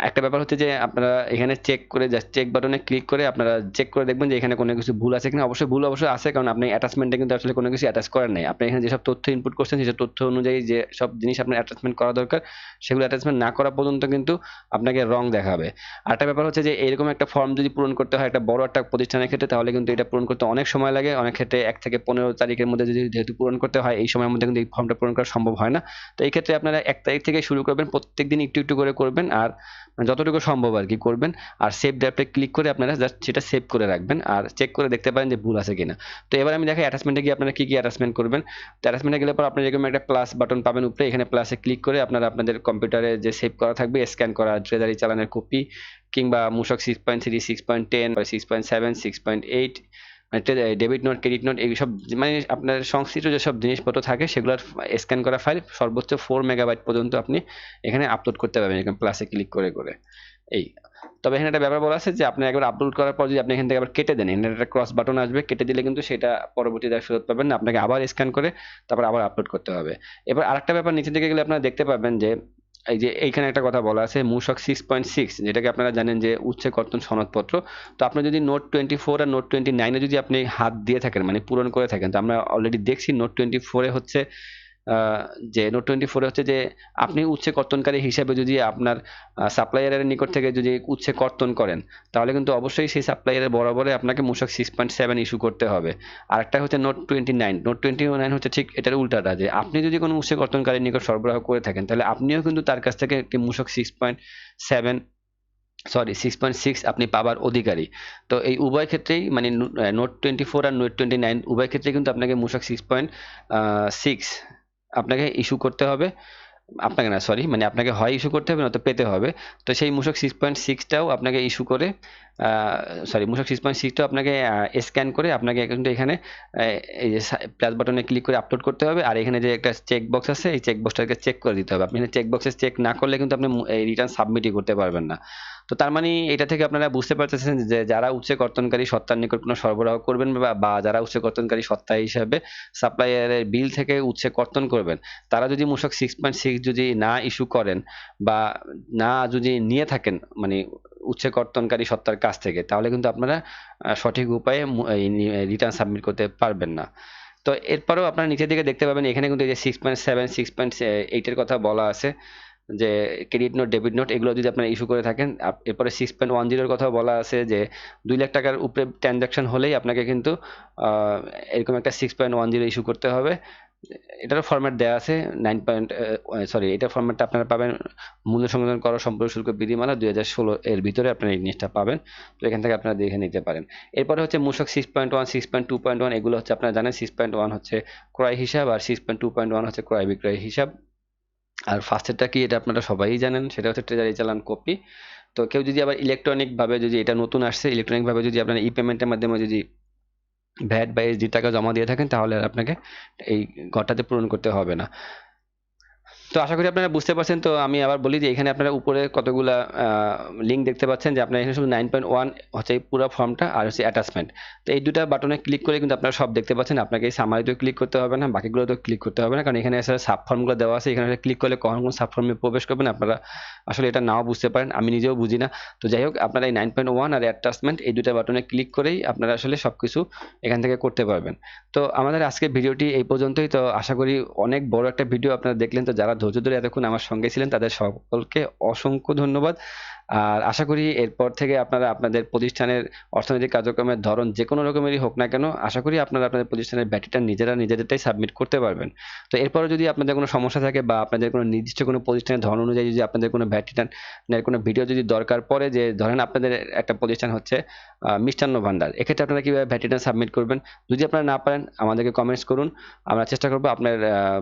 একটা ব্যাপার হচ্ছে যে আপনারা এখানে চেক করে চেক বাটনে ক্লিক করে আপনারা চেক করে দেখবেন যে এখানে কোনো কিছু ভুল আছে কিনা। অবশ্যই ভুল অবশ্যই আছে, কারণ আপনি অ্যাটাচমেন্টে কিন্তু আসলে কোনো কিছু অ্যাটাচ করেন নাই। আপনি এখানে যেসব তথ্য ইনপুট করছেন সেসব তথ্য অনুযায়ী যে সব জিনিস আপনার অ্যাটাচমেন্ট করা দরকার সেগুলো অ্যাটাচমেন্ট না করা পর্যন্ত কিন্তু আপনাকে রং দেখাবে। আরেকটা ব্যাপার হচ্ছে যে এরকম একটা ফর্ম যদি পূরণ করতে হয় একটা বড় একটা প্রতিষ্ঠানের ক্ষেত্রে, তাহলে কিন্তু এটা পূরণ করতে অনেক সময় লাগে। অনেক ক্ষেত্রে 1 থেকে 15 তারিখের মধ্যে যদি যেহেতু পূরণ করতে হয়, এই সময়ের মধ্যে কিন্তু এই ফর্মটা পূরণ করা সম্ভব হয় না। তো এই ক্ষেত্রে আপনারা 1 তারিখ থেকে শুরু করবেন, প্রত্যেকদিন একটু একটু করে করবেন, আর যতটুকু সম্ভব আর কি করবেন। আর সেভ ড্রাফটে ক্লিক করে আপনারা জাস্ট সেটা সেভ করে রাখবেন আর চেক করে দেখতে পারেন যে ভুল আছে কিনা। তো এবার আমি দেখাই অ্যাটাচমেন্টে গিয়ে আপনারা কি কি অ্যাটাচমেন্ট করবেন। তো অ্যাটাচমেন্টে গেলে পর আপনারা এরকম একটা প্লাস বাটন পাবেন উপরে, এখানে প্লাসে ক্লিক করে আপনারা আপনাদের কম্পিউটারে যে সেভ করা থাকবে স্ক্যান করা ট্রেজারি চালানের কপি, কিংবা মূসক 6.3, 6.10, 6.7, 6.8 মানে ডেবিট নোট, ক্রেডিট নোট, এইসব মানে আপনার সংশ্লিষ্ট যেসব জিনিসপত্র থাকে সেগুলোর স্ক্যান করা ফাইল সর্বোচ্চ 4 মেগাবাইট পর্যন্ত আপনি এখানে আপলোড করতে পারবেন এখানে প্লাসে ক্লিক করে করে। এই তবে এখানে একটা ব্যাপার বলা আছে যে আপনি একবার আপলোড করার পর যদি আপনি এখান থেকে আবার কেটে দেন, এখানে একটা ক্রস বাটন আসবে, কেটে দিলে কিন্তু সেটা পরবর্তীতে আর ফেরত পাবেন না, আপনাকে আবার স্ক্যান করে তারপর আবার আপলোড করতে হবে। এবার আরেকটা ব্যাপার, নিচে দিকে গেলে আপনারা দেখতে পাবেন যে এই যে এইখানে একটা কথা বলা আছে মূসক 6.6, যেটাকে আপনারা জানেন যে উচ্চ কর্তন সনদপত্র। তো আপনি যদি নোট 24 আর নোট 29-এ যদি আপনি হাত দিয়ে থাকেন, মানে পূরণ করে থাকেন, তো আমরা অলরেডি দেখছি নোট 24-এ হচ্ছে যে নোট 24-এ হচ্ছে যে আপনি উচ্ছে কর্তনকারী হিসাবে যদি আপনার সাপ্লায়ারের নিকট থেকে যদি উচ্ছে কর্তন করেন, তাহলে কিন্তু অবশ্যই সেই সাপ্লায়ারের বরাবরে আপনাকে মূসক 6.7 ইস্যু করতে হবে। আর একটা হচ্ছে নোট 29, নোট 29 হচ্ছে ঠিক এটার উল্টাটা, যে আপনি যদি কোনো উচ্ছে কর্তনকারীর নিকট সরবরাহ করে থাকেন, তাহলে আপনিও কিন্তু তার কাছ থেকে একটি মূসক 6.7, সরি 6.6 আপনি পাবার অধিকারী। তো এই উভয় ক্ষেত্রেই মানে নোট 24 আর নোট 29 উভয় ক্ষেত্রে কিন্তু আপনাকে মূসক 6.6 আপনাকে ইস্যু করতে হবে। আপনাকে না, সরি, মানে আপনাকে হয় ইস্যু করতে হবে নয়তো পেতে হবে। তো সেই মূসক 6.6টাও আপনাকে ইস্যু করে, সরি মূসক 6.6টাও আপনাকে স্ক্যান করে আপনাকে কিন্তু এখানে এই যে প্লাস বাটনে ক্লিক করে আপলোড করতে হবে। আর এখানে যে একটা চেক বক্স আছে, এই চেক বক্সটাকে চেক করে দিতে হবে। আপনি এখানে চেক বক্সে চেক না করলে কিন্তু আপনি এই রিটার্ন সাবমিটই করতে পারবেন না। তো তার মানে এটা থেকে আপনারা বুঝতে পারতেছেন যে যারা উচ্চ কর্তনকারী সত্তার নিকট কোনো সরবরাহ করবেন বা যারা উচ্চ কর্তনকারী সত্তা হিসাবে সাপ্লায়ারের বিল থেকে উচ্ছে কর্তন করবেন, তারা যদি মূসক 6.6 যদি না ইস্যু করেন বা না যদি নিয়ে থাকেন মানে উচ্ছে কর্তনকারী সত্তার কাছ থেকে, তাহলে কিন্তু আপনারা সঠিক উপায়ে রিটার্ন সাবমিট করতে পারবেন না। তো এরপরেও আপনারা নিচের দিকে দেখতে পাবেন এখানে কিন্তু এই যে 6.7 6.8 এর কথা বলা আছে যে ক্রেডিট নোট ডেবিট নোট এগুলো যদি আপনারা ইস্যু করে থাকেন। এরপরে 6.10 এর কথাও বলা আছে যে 2 লাখ টাকার উপরে ট্রানজাকশন হলেই আপনাকে কিন্তু এরকম একটা 6.10 ইস্যু করতে হবে। এটারও ফরম্যাট দেওয়া আছে 9 এটা ফরম্যাটটা আপনারা পাবেন মূল্য সংযোজন কর সম্পর্ক শুল্ক বিধিমালা 2016 এর ভিতরে আপনারা এই জিনিসটা পাবেন। তো এখান থেকে আপনারা দেখে নিতে পারেন। এরপরে হচ্ছে মূসক 6.1 6.2.1 এগুলো হচ্ছে আপনারা জানেন 6.1 হচ্ছে ক্রয় হিসাব আর 6.2.1 হচ্ছে ক্রয় বিক্রয় হিসাব। আর ফার্স্টেরটা কি এটা আপনারা সবাই জানেন, সেটা হচ্ছে ট্রেজারি চালান কপি। তো কেউ যদি আবার ইলেকট্রনিক ভাবে, যদি এটা নতুন আসছে, ইলেকট্রনিক ভাবে যদি আপনারা ই পেমেন্টের মাধ্যমে যদি ভ্যাট বা এসডি টাকা জমা দিয়ে থাকেন, তাহলে আর আপনাকে এই ঘরটাতে পূরণ করতে হবে না। তো আশা করি আপনারা বুঝতে পারছেন। তো আমি আবার বলি যে এখানে আপনারা উপরে কতগুলা লিঙ্ক দেখতে পাচ্ছেন, যে আপনারা এখানে শুধু 9.1 হচ্ছে এই পুরো ফর্মটা আর হচ্ছে অ্যাটাচমেন্ট। তো এই দুটা বাটনে ক্লিক করে কিন্তু আপনারা সব দেখতে পাচ্ছেন। আপনাকে এই সামারিতেও ক্লিক করতে হবে না, বাকিগুলোতেও ক্লিক করতে হবে না, কারণ এখানে আসলে সাব ফর্মগুলো দেওয়া আছে। এখানে ক্লিক করলে কখন কোন সাব ফর্মে প্রবেশ করবেন আপনারা আসলে এটা নাও বুঝতে পারেন, আমি নিজেও বুঝি না। তো যাই হোক, আপনারা এই 9.1 আর অ্যাটাচমেন্ট এই দুটা বাটনে ক্লিক করেই আপনারা আসলে সবকিছু এখান থেকে করতে পারবেন। তো আমাদের আজকের ভিডিওটি এই পর্যন্তই। তো আশা করি অনেক বড় একটা ভিডিও আপনারা দেখলেন। তো যারা ধৈর্য ধরে এতক্ষণ আমার সঙ্গে ছিলেন তাদের সকলকে অসংখ্য ধন্যবাদ। আর আশা করি এরপর থেকে আপনারা আপনাদের প্রতিষ্ঠানের অর্থনৈতিক কার্যক্রমের ধরন যে কোনো রকমেরই হোক না কেন, আশা করি আপনারা আপনাদের প্রতিষ্ঠানের ভ্যাটিটা নিজেদেরটাই সাবমিট করতে পারবেন। তো এরপরে যদি আপনাদের কোনো সমস্যা থাকে বা আপনাদের কোনো নির্দিষ্ট কোনো প্রতিষ্ঠানের ধরন অনুযায়ী যদি আপনাদের কোনো ভ্যাটিটানের কোনো ভিডিও যদি দরকার পড়ে, যে ধরেন আপনাদের একটা প্রতিষ্ঠান হচ্ছে মিষ্টান্ন ভান্ডার, এক্ষেত্রে আপনারা কিভাবে ভ্যাটিটা সাবমিট করবেন, যদি আপনারা না পারেন আমাদেরকে কমেন্টস করুন। আমরা চেষ্টা করবো আপনার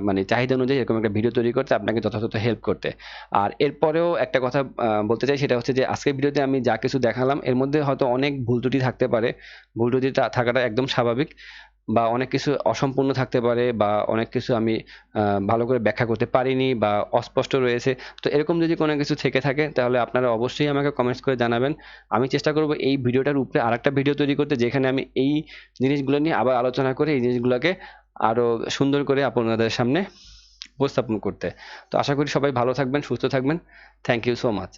মানে চাহিদা অনুযায়ী এরকম একটা ভিডিও তৈরি করতে, আপনাকে যথাযথ হেল্প করতে। আর এরপরেও একটা কথা বলতে চাই, সেটা হচ্ছে যে আজকের ভিডিওতে আমি যা কিছু দেখালাম এর মধ্যে হয়তো অনেক ভুল ত্রুটি থাকতে পারে। ভুল ত্রুটি থাকাটা একদম স্বাভাবিক, বা অনেক কিছু অসম্পূর্ণ থাকতে পারে, বা অনেক কিছু আমি ভালো করে ব্যাখ্যা করতে পারিনি বা অস্পষ্ট রয়েছে। তো এরকম যদি কোনো কিছু থেকে থাকে তাহলে আপনারা অবশ্যই আমাকে কমেন্টস করে জানাবেন। আমি চেষ্টা করব এই ভিডিওটার উপরে আরেকটা ভিডিও তৈরি করতে, যেখানে আমি এই জিনিসগুলো নিয়ে আবার আলোচনা করে এই জিনিসগুলোকে আরো সুন্দর করে আপনাদের সামনে উপস্থাপন করতে। তো আশা করি সবাই ভালো থাকবেন, সুস্থ থাকবেন। Thank you so much.